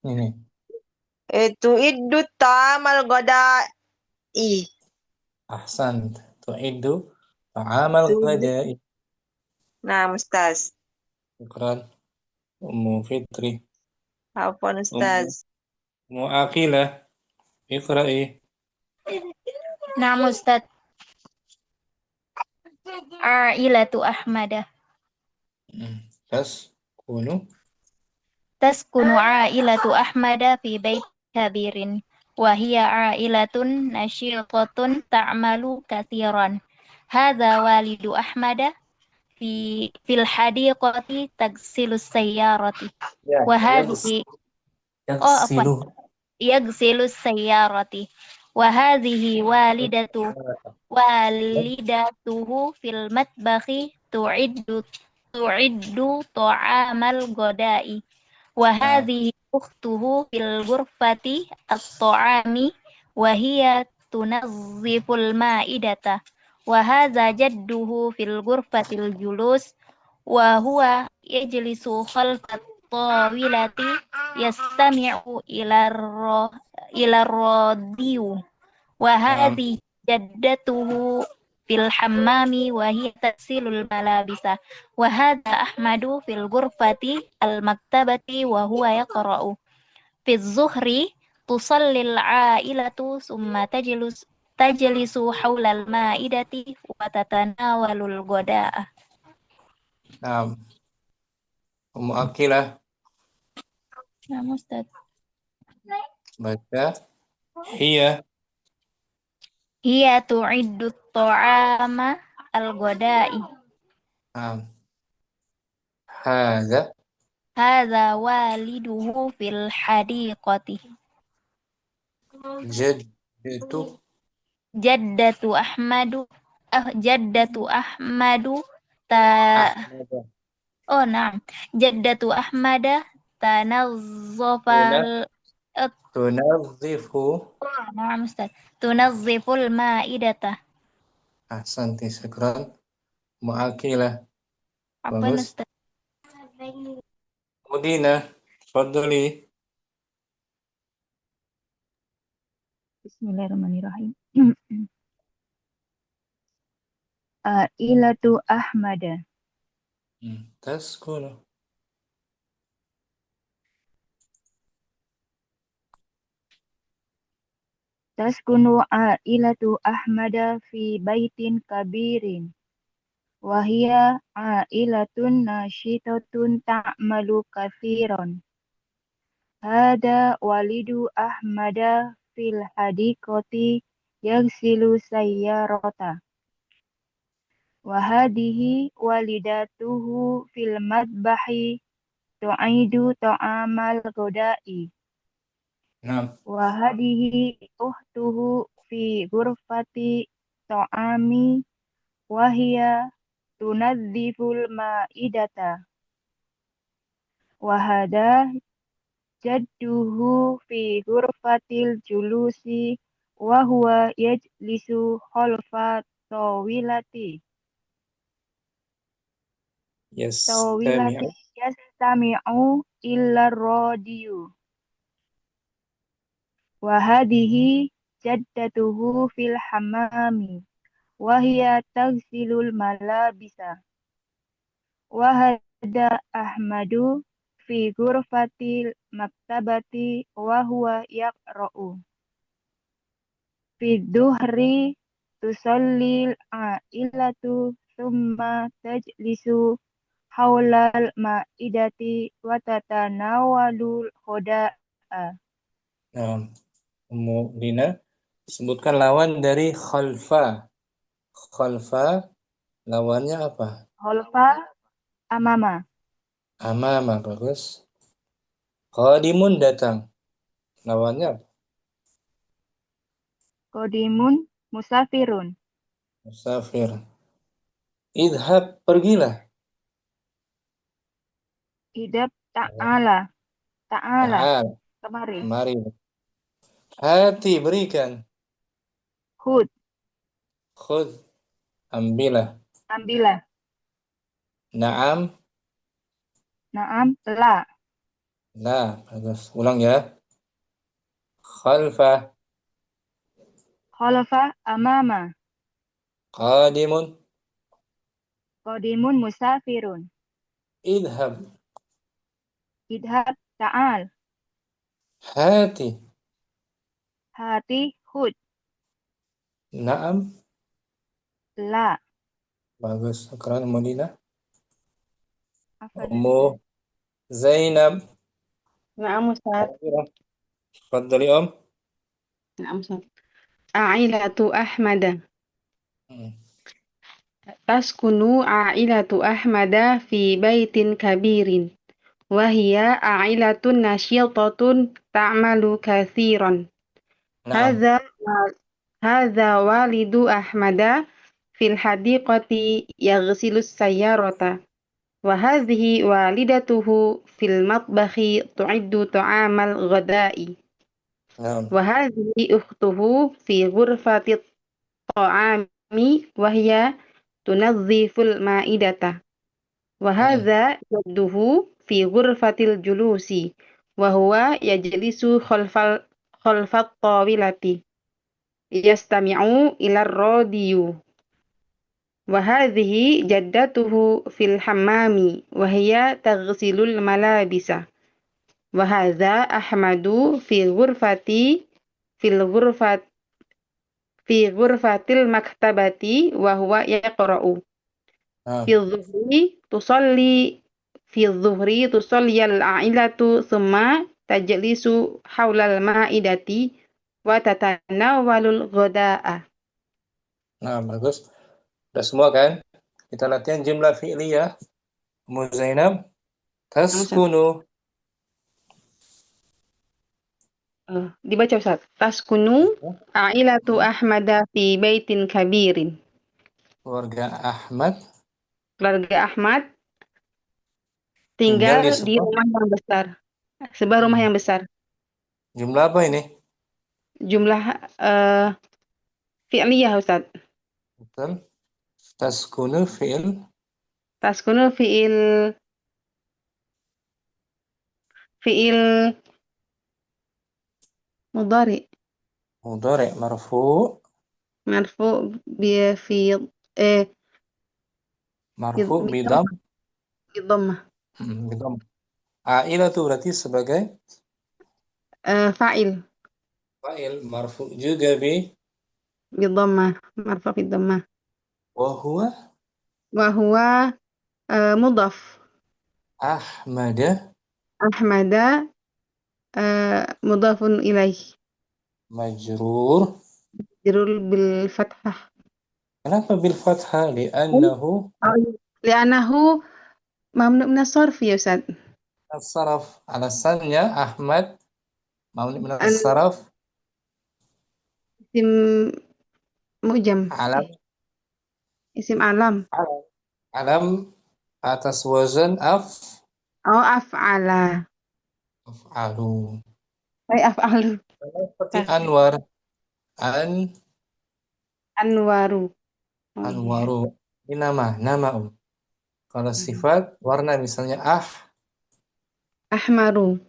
Ini. Itu iddu ta'amal ghada'i. Ahsan. Tu'iddu ta'amal ghada'i. Nah, Ustaz. Syukran. Ummu Fitri. Afwan Ustaz. Ummu Aqilah. Iqra'i. Naam Ustaz. Ailatu Ahmada. Taskunu Taskunu ailatu Ahmada fi bait kabirin. وهي عائلة نشيطة تعمل كثيرا. هذا والد أحمد في الحديقة تغسل السيارة. Ya, وهذه عفوا يغسل السيارة. وهذه والدته في المطبخ تعد طعام الغداء. وهذه أخته في الغرفة الطعام وهي تنظف المائدة. وهذا جده في الغرفة الجلوس وهو يجلس خلف الطاولة يستمع إلى الراديو. وهذه جدته في الحمام وهي تغسل الملابس. وهذا أحمد في الغرفة المكتبة وهو يقرأ. في الظهر تصلي العائلة ثم تجلس حول المائدة وتتناول الغداء. Nah, Ummu Aqilah نعم أستاذ. baca hiya. هي تعد الطعام الغداء. هذا والده في الحديقة. جدة أحمد نعم. جدة أحمد نعم أستاذ. تنظف المائدة. Ahsanti, syukran. Ummu Aqilah. عفوا Bagus. أستاذ. Mudina, tafadhali. Bismillahirrahmanirrahim. Ailatu Ahmad. Taskunu. Taskunu ailatu Ahmad fi baitin kabirin. Wahia ailatun nasyitatun ta'malu kathiran. Hada walidu Ahmada fil hadiqati yaghsilu sayyarata. Wahadihi walidatuhu fil madbahi tu'idu ta'amal ghada'i. Wahadihi uhtuhu fi ghurfati ta'ami wahia tunadziful ma'idata. Wahada jadduhu fi ghurfatil julusi wa huwa yajlisu khalfa tawilati. Yastami'u illa radiyu. Wa hadhihi jaddatuhu fil hammami wa hiya taghsilul malabisa. Wa hada Ahmadu fi ghurfatil maktabati wa huwa yaqra'u. Fi dhuhri tusallil ailatu thumma tajlisu haulal ma'idati wa tatanawalul khoda'a. Ummu Dina, sebutkan lawan dari khalfa. Khalfa lawannya apa? Khalfa amama. Amama, bagus. Qadimun datang. Lawannya apa? Qadimun musafirun. Musafir. Idhab, pergilah. Idhab ta'ala. Ta'ala. Kemari. Hati, berikan. Khud. Khud, ambillah. Ambillah. Naam. Naam, la. La, bagus. Ulang ya. Khalfa. Khalfa amama. Qadimun. Qadimun musafirun. Idhab. Idhab ta'al. Hati. Hati khud. Naam. La. Bagus. Sekarang Madinah. Afwan. Zainab. Naam Ustaz. Fadhali Om. Na'am, Ustaz. A'ilatu Ahmada. Hmm. Taskunu a'ilatu Ahmada fi baitin kabirin. Wahia a'ilatun nasyitatun ta'malu kathiran. Naam. Hadza walidu Ahmada fil hadiqati yaghsilus sayyarata. Wa hadhihi walidatuhu fil matbahi tu'iddu ta'amal ghada'i. Naam. Wa hadhihi ukhtuhu fi ghurfati ta'ami wa hiya tunazziful ma'idata. Wa hadza jadduhu fi ghurfatil julusi wa huwa yajlisu khalfat tawilati yastami'u ila radiyu. Wa hadhihi jaddatuhu fil hammami wa hiya taghsilul malabisa. Wa hadza Ahmadu fi ghurfatil maktabati wa huwa yaqra'u. Naam. Fi dhuhri tusalliyal a'ilatu thumma tajlisu haulal ma'idati wa tatanawalul ghada'a. Nah, bagus. Udah semua kan? Kita latihan jumlah fi'liyah. Ummu Zainab, taskunu. Dibaca Ustaz. Taskunu a'ilatu Ahmada fi baitin kabirin. Keluarga Ahmad Keluarga Ahmad tinggal di di rumah yang besar. Sebuah rumah yang besar. Jumlah apa ini? Jumlah fi'liyah Ustaz. Betul. Taskunu fi'il. Taskunu fi'il mudhari. Mudhari marfu. Marfu Marfu bidam. Bidhammah. Bidam. A'ila itu berarti sebagai Fa'il. Fa'il marfu juga Bidhammah. Marfu bidhammah. wa huwa Mudhaf. Ahmada mudhafun ilaih. Majrur Bil fathah. Kenapa bil fathah? Li'annahu mamnu' min as-sarf ya Ustaz. As-saraf. Alasannya Ahmad mamnu' min as-saraf. Isim mu'jam. Isim alam. Alam atas wazan af'ala. Af'alu. Af'alu. Seperti Anwar. Anwaru. Anwaru. Ini nama. Kalau sifat warna misalnya Ahmaru.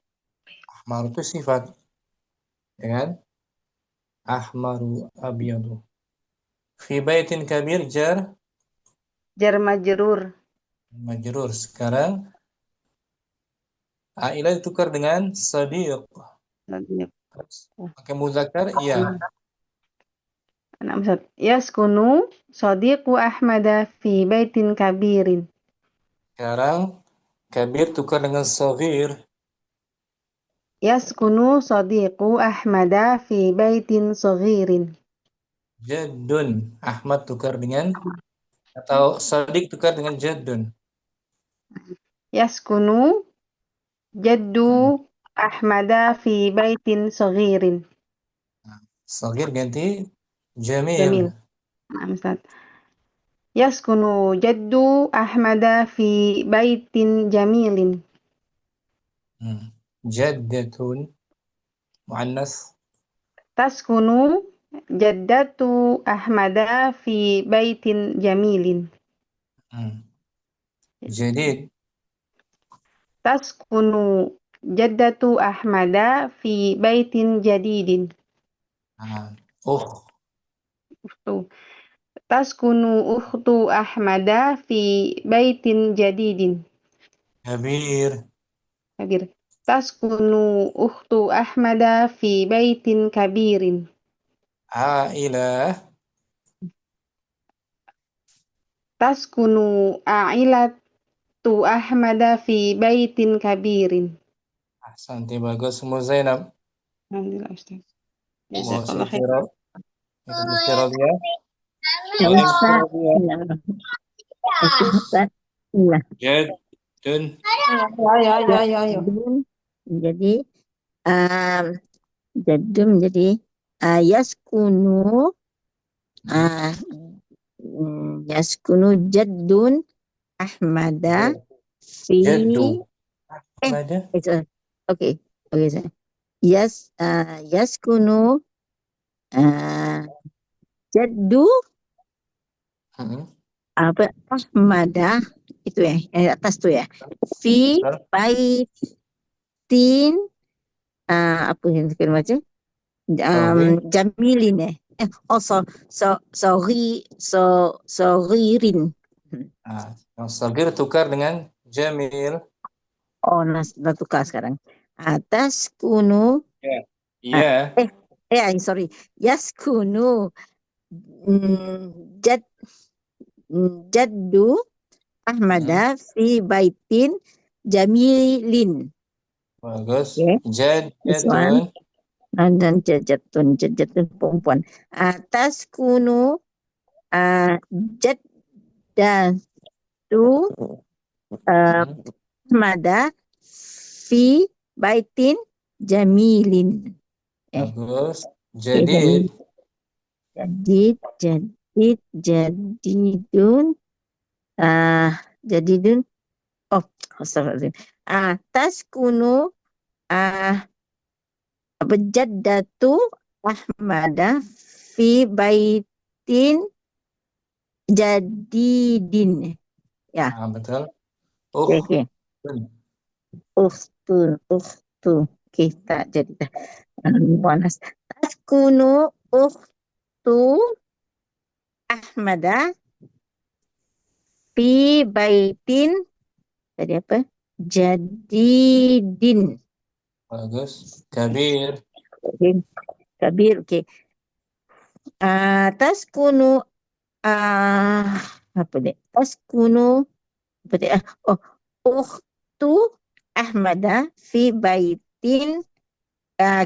Ahmaru itu sifat. Ya kan? Ahmaru abyadu. Fi baitin kabir jar majrur. Majrur. Sekarang A'ilah ditukar dengan sadiq. Pakai muzakkar iya. Yaskunu sadiqu Ahmada fi baitin kabirin. Sekarang kabir tukar dengan saghir. Yaskunu sadiqu Ahmada fi baitin saghirin. Jaddun. Ahmad tukar dengan atau sadiq tukar dengan jaddun. Yaskunu jaddu Ahmada fi baitin saghirin. Saghir ganti jamil. Yaskunu jaddu Ahmada fi baitin jamilin. Jaddatun muannas. Taskunu jaddatu Ahmada fi baitin jamilin. Jadid. Taskunu jaddatu Ahmada fi baitin jadidin. Taskunu ukhtu Ahmada fi baitin jadidin. Kabir. Taskunu ukhtu Ahmada fi baitin kabirin. A'ilah. Taskunu a'ilatu Ahmada fi baitin kabirin. Ahsanti, bagus semua Zainab. Alhamdulillah Ustaz. Mau Jazakallah Siti khair. Ibu Siti Rodia. Ya, Boleh Siti Ustaz. Rodia. Oke, Ustaz. Iya. Jadun. Jadun. Jadi, jadun jadi yaskunu jaddun Ahmada fi Jaddu. Ahmada. Oke, saya. Yaskunu jaddu Ahmada itu ya, yang atas tuh ya. Fi baitin apa yang kita baca? Jamilin ya. Soririn. Yang sagir tukar dengan Jamil. Oh, nah tukar sekarang. Atas kuno. Iya. Sorry. Yaskunu jaddu Ahmada fi baitin jamilin. Bagus. Jadun. Dan jadun perempuan. Atas kuno jaddatu Ahmada fi baitin jamilin. Bagus. Jadid. Jadidun. Jadidun. Oh, astagfirullahaladzim. Atas kuno jaddatu Ahmada fi baitin jadidin. Ya. Betul. Oke. Ukhtun. Kita jadi panas. Taskunu ukhtu Ahmada fi baitin tadi apa? Jadidin. Bagus. Kabir. Kabir, oke. Taskunu apa deh? Taskunu apa deh? Ukhtu Ahmada fi baitin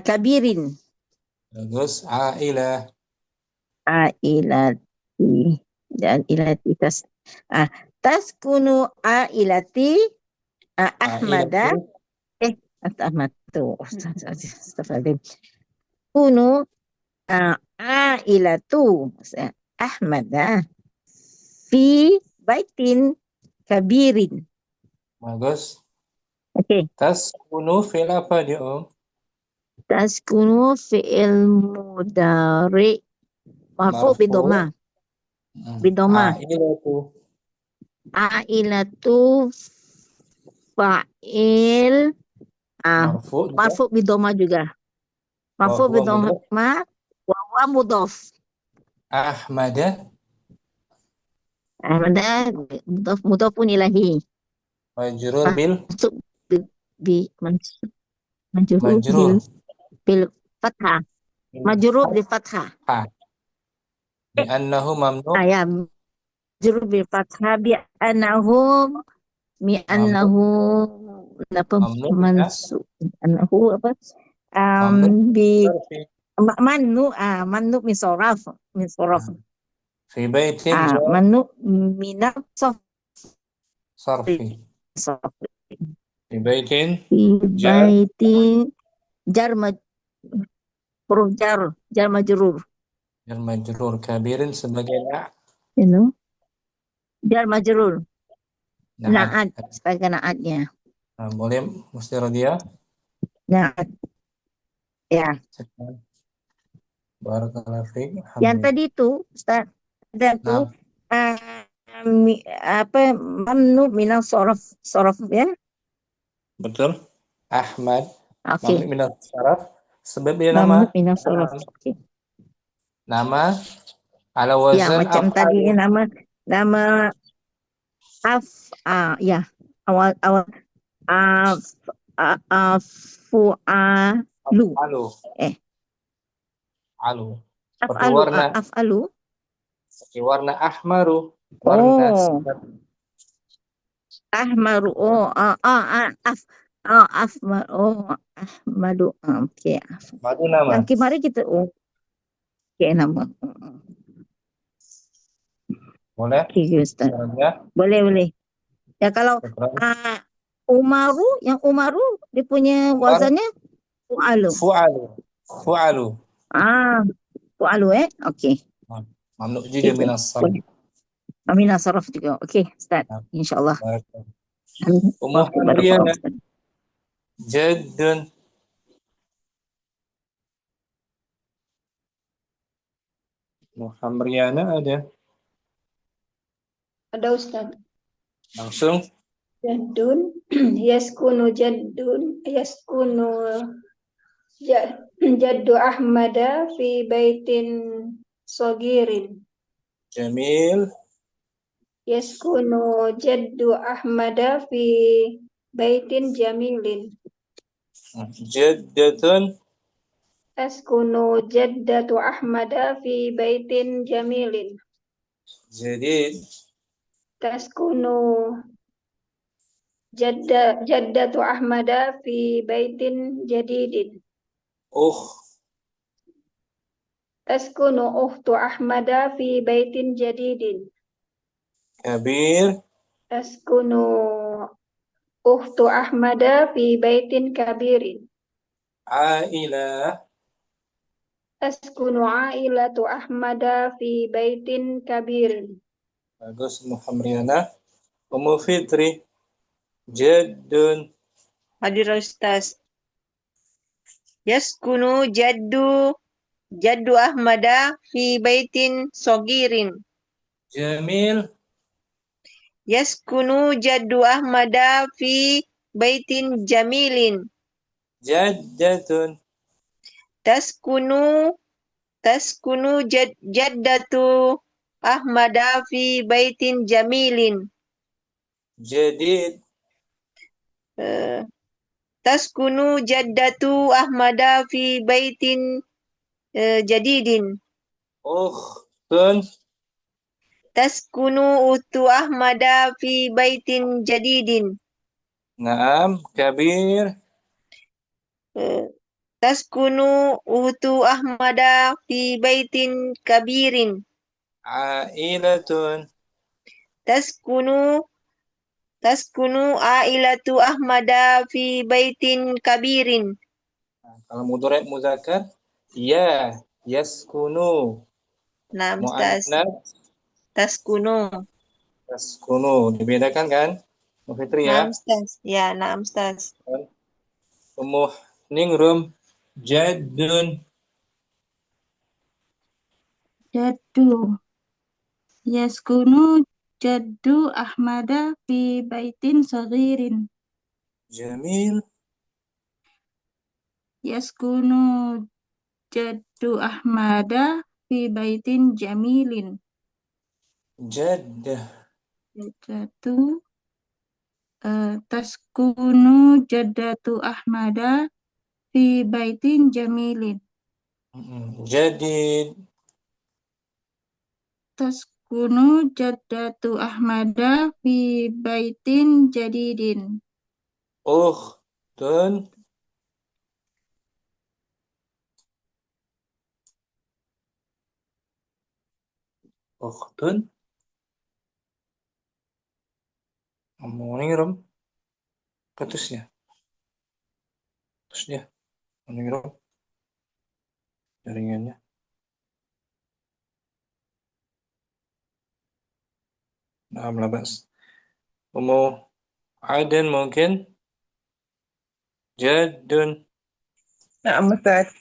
kabirin. Bagus. Ailah. Ailati. Dan ilati taskunu ailati Ahmada. Ahmad tuh. Astagfirullahaladzim. Kunu ailatu Ahmada fi baitin kabirin. Bagus. Oke. Taskunu fi'il apa dia, Om? Taskunu fi'il mudari marfu bidoma. Ailatu fa'il marfu bidoma juga. Marfu bidoma wa mudhaf. Ahmada mudhafun ilahi. Majrur bil fathah. Majrur bil fathah. Bi annahu mamnu. Ya, majrur bil fathah bi annahu mansub. Annahu apa? Mannu min soraf. Fi baitin mannu minat sarfi. Fi baitin jar majrur. Jar majrur kabirin sebagai jar majrur. Na'at sebagai na'atnya. Boleh Musti Rodia? Na'at. Ya. Barakallahu fiik. Yang tadi itu Ustaz, ada tuh mamnu minal sorof ya. Betul. Ahmad. Oke. Mamnu minal sorof. Sebab dia nama. Mamnu minal sorof. Oke. Nama ala wazan ya macam tadi nama ya awal fu'alu seperti warna af'alu seperti warna ahmaru, warna ahmaru Oh, Ahmadu. Oke. Madu nama. Yang kemarin kita oke nama. Boleh? Oke, Ustaz. Caranya? Boleh. Ya kalau Syukran. Umaru dia punya Umar. wazannya fu'alu. Fu'alu. Fu'alu Oke. Mamnu juga Itu. minas sarf. Aminah saraf juga. Oke, Ustaz. Insyaallah. Ummu Hamriyana. Jaddun. Ummu Hamriyana ada. Ada Ustaz. Langsung. Jaddun, yaskunu jaddu Ahmada fi baitin sogirin. Jamil. Yaskunu jaddu Ahmada fi baitin jamilin. Jaddatun. Taskunu jaddatu Ahmada fi baitin jamilin. Jadid. Taskunu jaddatu Ahmada fi baitin jadidin. Taskunu ukhtu Ahmada fi baitin jadidin. Kabir. Taskunu ukhtu Ahmada fi baitin kabirin. Ailah. Taskunu ailatu Ahmada fi baitin kabirin. Bagus, Ummu Hamriyana. Ummu Fitri. Jaddun. Hadir Ustaz. Yaskunu jaddu Ahmada fi baitin sogirin. Jamil. Yaskunu jaddu Ahmada fi baitin jamilin. Jaddatun. Taskunu jaddatu Ahmada fi baitin jamilin. Jadid. Taskunu jaddatu Ahmada fi baitin jadidin. Ukhtun. Taskunu utu Ahmada fi baitin jadidin. Naam. Kabir. Taskunu utu Ahmada fi baitin kabirin. Ailatun. Taskunu ailatu Ahmada fi baitin kabirin. Kalau mudhari' muzakkar, ya, yaskunu. Nah, Ustaz. Muannas, taskunu. Dibedakan kan? Ummu Fitri ya. Nah, Ustaz. Ya, nah, Ustaz. Ummu Ningrum. Jaddun. Jaddu. Yaskunu jaddu Ahmada fi baitin saghirin. Jamil. Yaskunu jaddu Ahmada fi baitin jamilin. Jaddah. Jaddatu. Taskunu jaddatu Ahmada fi baitin jamilin. Jadid. Taskunu jaddatu Ahmada fi baitin jadidin. Ukhtun. Ukhtun. Ummu Ningrum. Ketusnya. Terusnya. Ummu Ningrum. Jaringannya. Naam labas. Ummu Aden mungkin. Jaddun. Na'am Ustaz.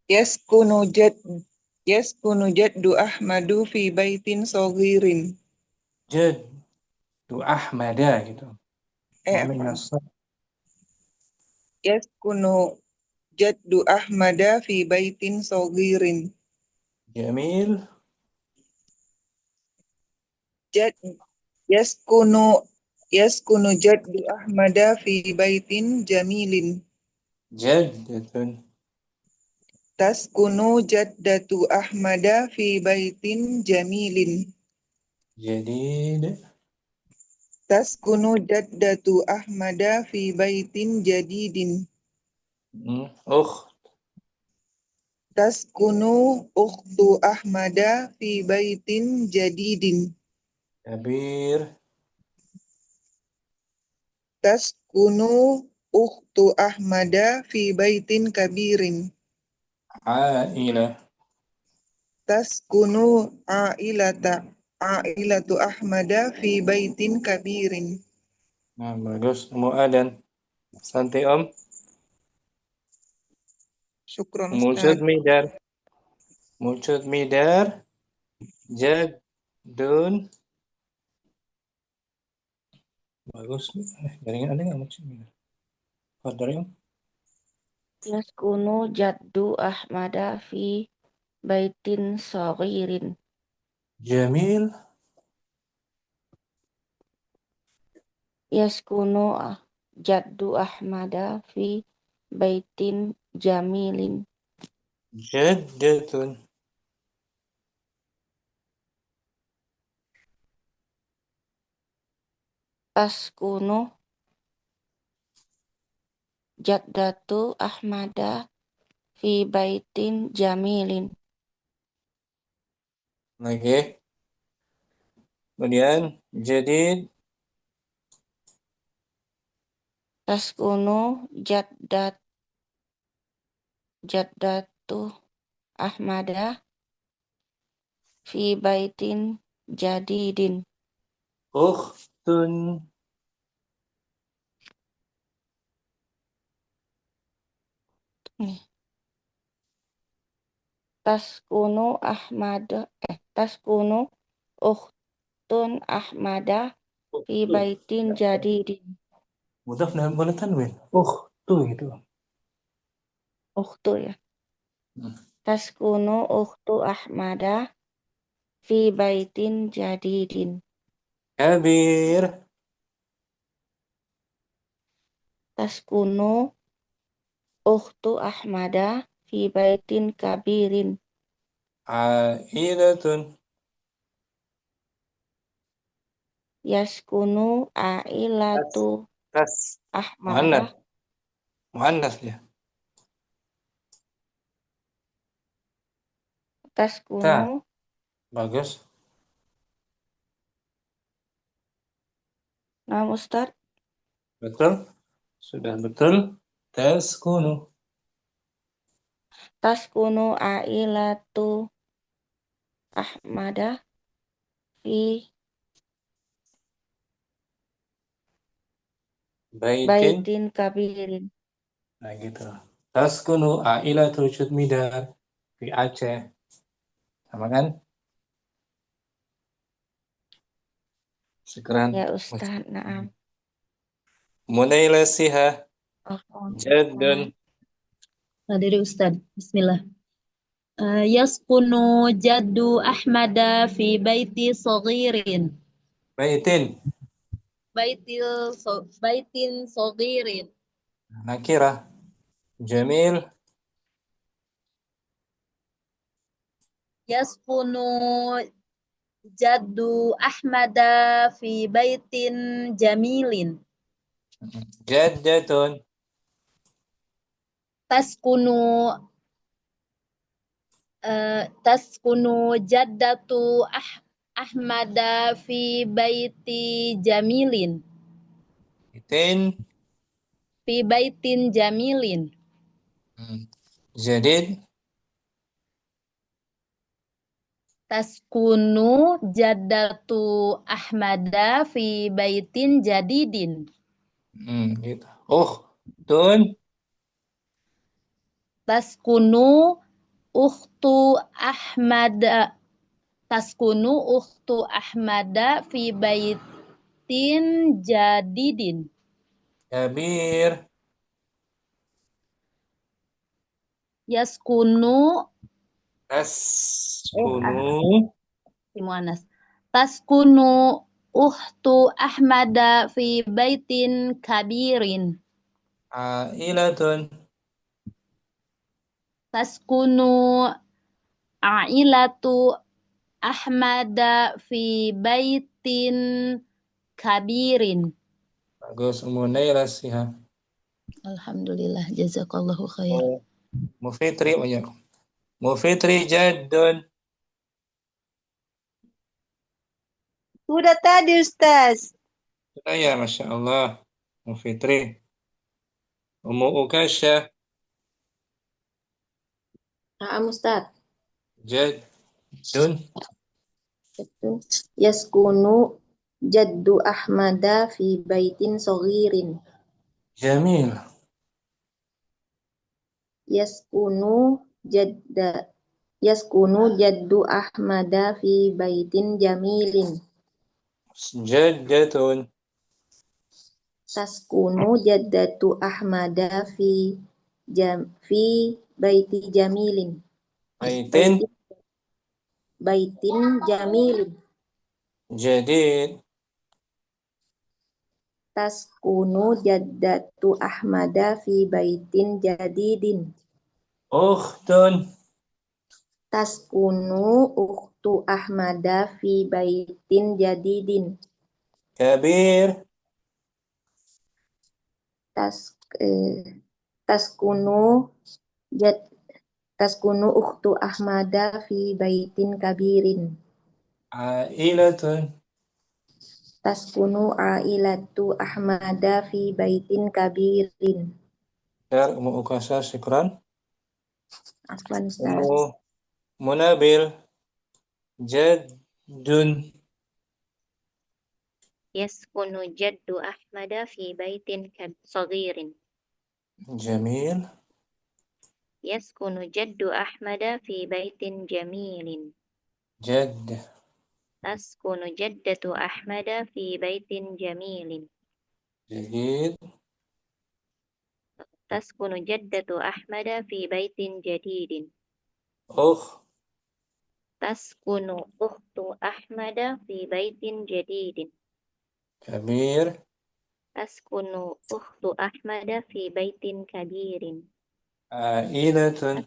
Yaskunu jaddu Ahmadu fi baitin saghirin. Jaddu Ahmada gitu. Yaskunu jaddu Ahmada fi baitin saghirin. Jamil. Yaskunu jaddu Ahmada fi baitin jamilin. Jaddatun. Taskunu jaddatu Ahmada fi baitin jamilin. Jadid. Taskunu jaddatu Ahmada fi baitin jadidin. Taskunu ukhtu Ahmada fi baitin jadidin. Kabir. Taskunu ukhtu Ahmada fi baitin kabirin. Aila. Taskunu ailatu Ahmada fi baitin kabirin. Nah, bagus. Mu'adan. Santai Om. Syukron Mujud Ustaz. midar. Mujud midar. Jaddun. Bagus. Jaringan ada nggak mujud midar? Qadar Om. Yaskunu jaddu Ahmada fi baitin saghirin. Jamil. Yaskunu jaddu Ahmada fi baitin jamilin. Jaddatun. Taskunu jaddatu Ahmada fi baitin jamilin. Lagi. Kemudian jadid. Taskunu jaddatu Ahmada fi baitin jadidin. Ukhtun. Taskunu taskunu ukhtun Ahmada fi baitin jadidin. Mudaf boleh tanwin. Tuh gitu. Ukhtu ya. Taskunu ukhtu Ahmada fi baitin jadidin. Kabir. Taskunu ukhtu Ahmada fi baitin kabirin. Ailatun. Yaskunu ailatu Ahmada. Muannas ya. Taskunu. Bagus. Nah, Ustaz. Betul. Sudah betul. Taskunu. Taskunu ailatu Ahmada fi baitin kabirin. Nah gitu. Taskunu ailatu midar fi Aceh. Sama kan? Sekarang. Ya Ustaz, na'am. Munailasiha. Jaddun. Nah, dari Ustaz. Bismillah. Yaskunu jaddu Ahmada fi baiti saghirin. Baitin. Baitin saghirin. Nakirah. Jamil. Yaskunu jaddu Ahmada fi baitin jamilin. Jaddatun. Taskunu jaddatu Ahmada fi baiti jamilin. Fi baitin jamilin. Jadid. Taskunu jaddatu Ahmada fi baitin jadidin. Gitu. Tun. Taskunu ukhtu Ahmada fi baitin jadidin. Kabir. Yaskunu Muannas. Taskunu ukhtu Ahmada fi baitin kabirin. Ailatun. Taskunu ailatu Ahmada fi baitin kabirin. Bagus. Munayla Siha. Alhamdulillah, jazakallahu khair. Mufitri banyak. Mufitri Jaddun. Sudah tadi Ustaz. Ya, Masya Allah. Mufitri. Ummu Ukasha. Naam Ustaz. Jaddun. Yaskunu jaddu Ahmada fi baitin saghirin. Jamil. Yaskunu jaddu Ahmada fi baitin jamilin. Jaddatun. Taskunu jaddatu Ahmada fi baiti jamilin. Baitin. Baitin jamilin. Jadid. Taskunu jaddatu Ahmada fi baitin jadidin. Ukhtun. Taskunu ukhtu Ahmada fi baitin jadidin. Kabir. Taskunu ukhtu Ahmada fi baitin kabirin. Ailatun. Taskunu ailatu Ahmada fi baitin kabirin. Dar Ummu Ukasha, syukran. Afwan Ustaz. Ummu Munabil. Jaddun. Yaskunu jaddu Ahmada fi baitin saghirin. Jamil. Yaskunu jaddu Ahmada fi baitin jamilin. Jadd. Taskunu jaddatu Ahmada fi baitin jamilin. Jadid. Taskunu jaddatu Ahmada fi baitin jadidin. Taskunu ukhtu Ahmada fi baitin jadidin. Kabir. Taskunu ukhtu Ahmada fi baitin kabirin. Ailatun.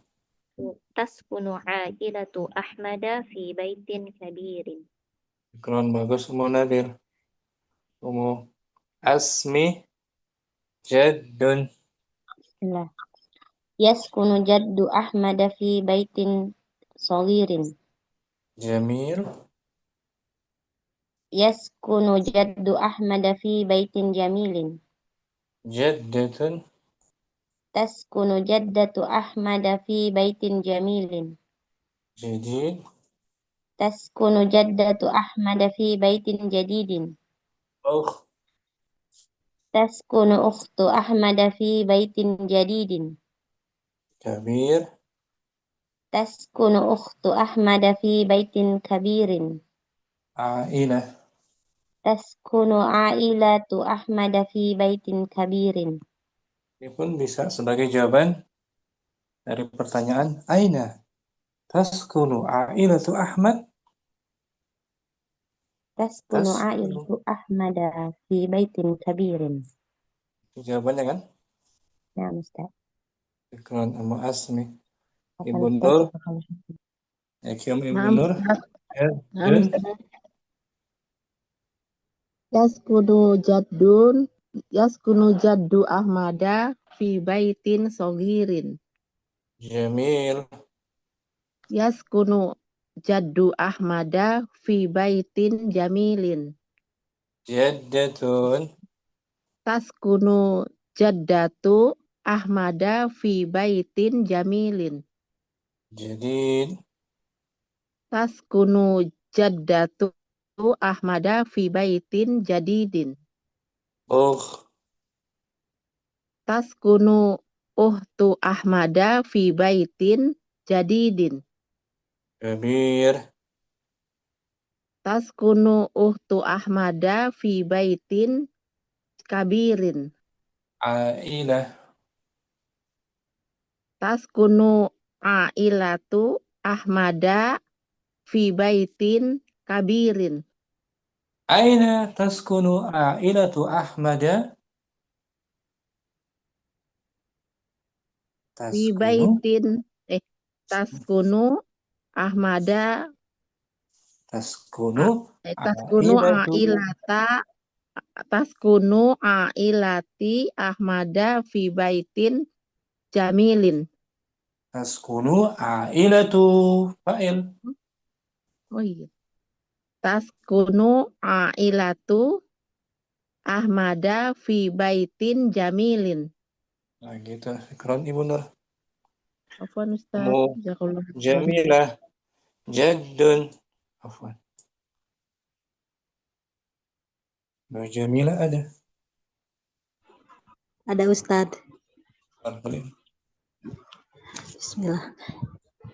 Taskunu ailatu Ahmada fi baitin kabirin. Syukran, bagus Ummu Nabil. Ummu Asmi. Jaddun. Bismillah. Yaskunu jaddu Ahmada fi baitin saghirin. Jamil. Yaskunu jaddu Ahmada fi baitin jamilin. Jaddatun. Taskunu jaddatu Ahmada fi baitin jamilin. Jadid. Taskunu jaddatu Ahmada fi baitin jadidin. Taskunu ukhtu Ahmada fi baitin jadidin. Kabir. Taskunu ukhtu Ahmada fi baitin kabirin. Ailah. Taskunu ailatu Ahmada fi baitin kabirin. Ini pun bisa sebagai jawaban dari pertanyaan Aina taskunu ailatu Ahmad. Taskunu ailatu Ahmada fi baitin kabirin. Itu jawabannya kan? Ya, Ustaz. Syukran Ummu Asmi. Apa Ibu Ustaz? Nur. Ibu Nur. Yaskunu jaddu Ahmada fi baitin saghirin. Jamil. Yaskunu jaddu Ahmada fi baitin jamilin. Jaddatun. Taskunu jaddatu Ahmada fi baitin jamilin. Jadid. Taskunu jaddatu Ahmada fi baitin jadidin. Taskunu uhtu Ahmada fi baitin jadidin. Kabir. Taskunu uhtu Ahmada fi baitin kabirin. Ailah. Taskunu ailatu Ahmada fi baitin kabirin. Aina taskunu ailatu Ahmada? Fi baitin taskunu Ahmada taskunu ailata taskunu ailati Ahmada fi baitin jamilin. Taskunu ailatu fa'il. Oh iya. Taskunu ailatu Ahmada fi baitin jamilin. Nah, gitu. Syukran Ibu Nur. Afwan Ustaz. Mu Jazakallah. Jamilah. Jaddun. Afwan. Mu Jamilah ada. Ada Ustadz. Boleh. Bismillah.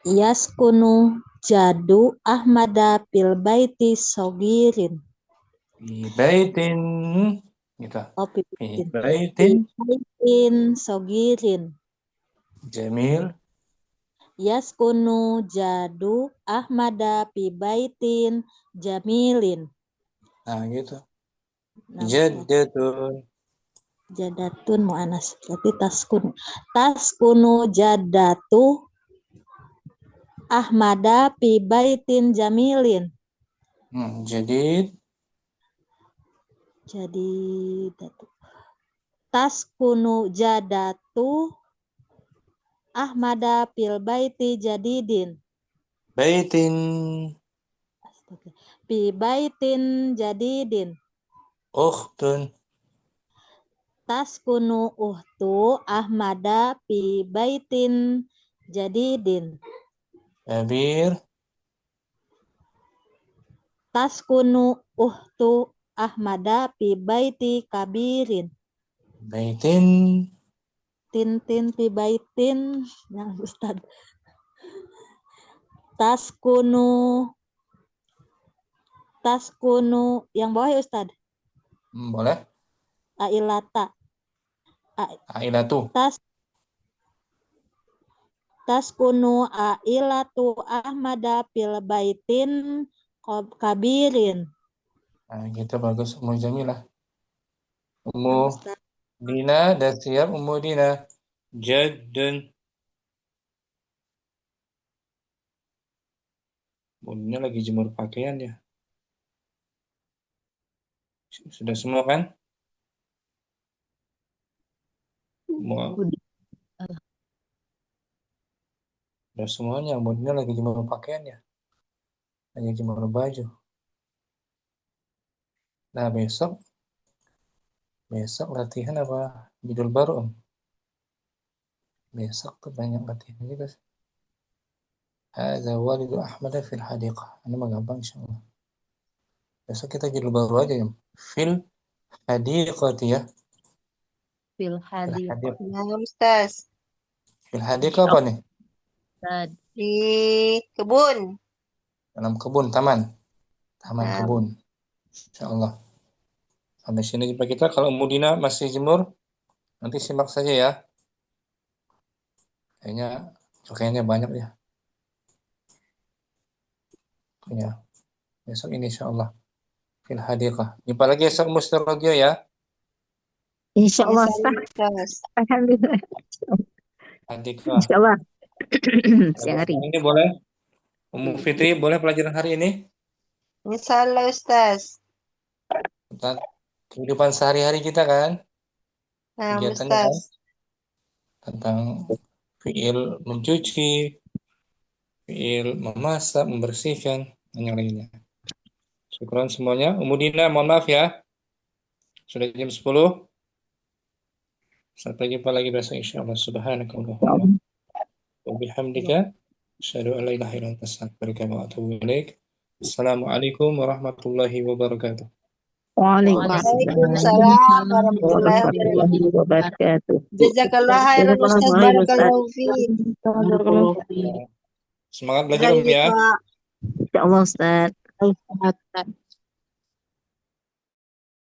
Yaskunu jadu Ahmada fil baiti sogirin. Fi baitin. Gitu. Oh, Fi Fi baitin. baitin sogirin. Jamil. Yaskunu jadu Ahmada fi baitin jamilin. Nah, gitu. Nah, Jaddatun. jadatun mu'anas. Berarti taskunu jadatu Ahmada fi baitin jamilin. Jadid. Jadi taskunu jadatu Ahmada fil baiti jadidin. Baitin. Fi baitin jadidin. Ukhtun. Taskunu uhtu Ahmada fi baitin jadidin. Kabir. Taskunu uhtu Ahmada fi baiti kabirin. Baitin. Tintin fi baitin. Nah, Ustaz. Taskunu yang bawah ya Ustaz. Boleh. Ailata. Ailatu. Taskunu ailatu Ahmada fil baitin kabirin. Nah, gitu bagus. Ummu Jamilah. Ummu Dina dan siap Ummu Dina. Jaddun. Bunyinya lagi jemur pakaian ya. Sudah semua kan? Sudah semuanya. Bunyinya lagi jemur pakaian ya. Lagi jemur baju. Nah, besok latihan apa judul baru Om? Besok tuh banyak latihan juga. Hadza walidu Ahmad fil hadiqah. Ini mah gampang insyaallah. Besok kita judul baru aja ya. Fil hadiqati ya. Fil hadiqah. Nah, Ustaz. Fil hadiqah apa nih? Di kebun. Dalam kebun, taman. Taman kebun. Insyaallah. Sampai sini jumpa kita. Kalau Mudina masih jemur, nanti simak saja ya. Kayaknya banyak ya. Ya. Besok ini insyaallah. Fil hadiqah. Jumpa lagi esok Mr. Radio ya. Insyaallah Ustaz. Alhamdulillah. Hadiqah. Insyaallah. Siang hari. Ini boleh? Ummu Fitri boleh pelajaran hari ini? Insyaallah Ustaz. Tentang kehidupan sehari-hari kita kan? Nah, Kegiatannya kan? Ustaz. Tentang fiil mencuci, fiil memasak, membersihkan, dan yang lainnya. Syukran semuanya. Ummu Dina, mohon maaf ya. Sudah jam 10. Sampai jumpa lagi besok insyaallah. Subhanakallahumma wa bihamdika asyhadu an la ilaha illa anta astaghfiruka wa atubu ilaik. Assalamualaikum warahmatullahi wabarakatuh. Waalaikumsalam warahmatullahi wabarakatuh. Jazakallah khairan Ustaz, barakallahu fiik. Semangat belajar Om ya. Insyaallah Ustaz.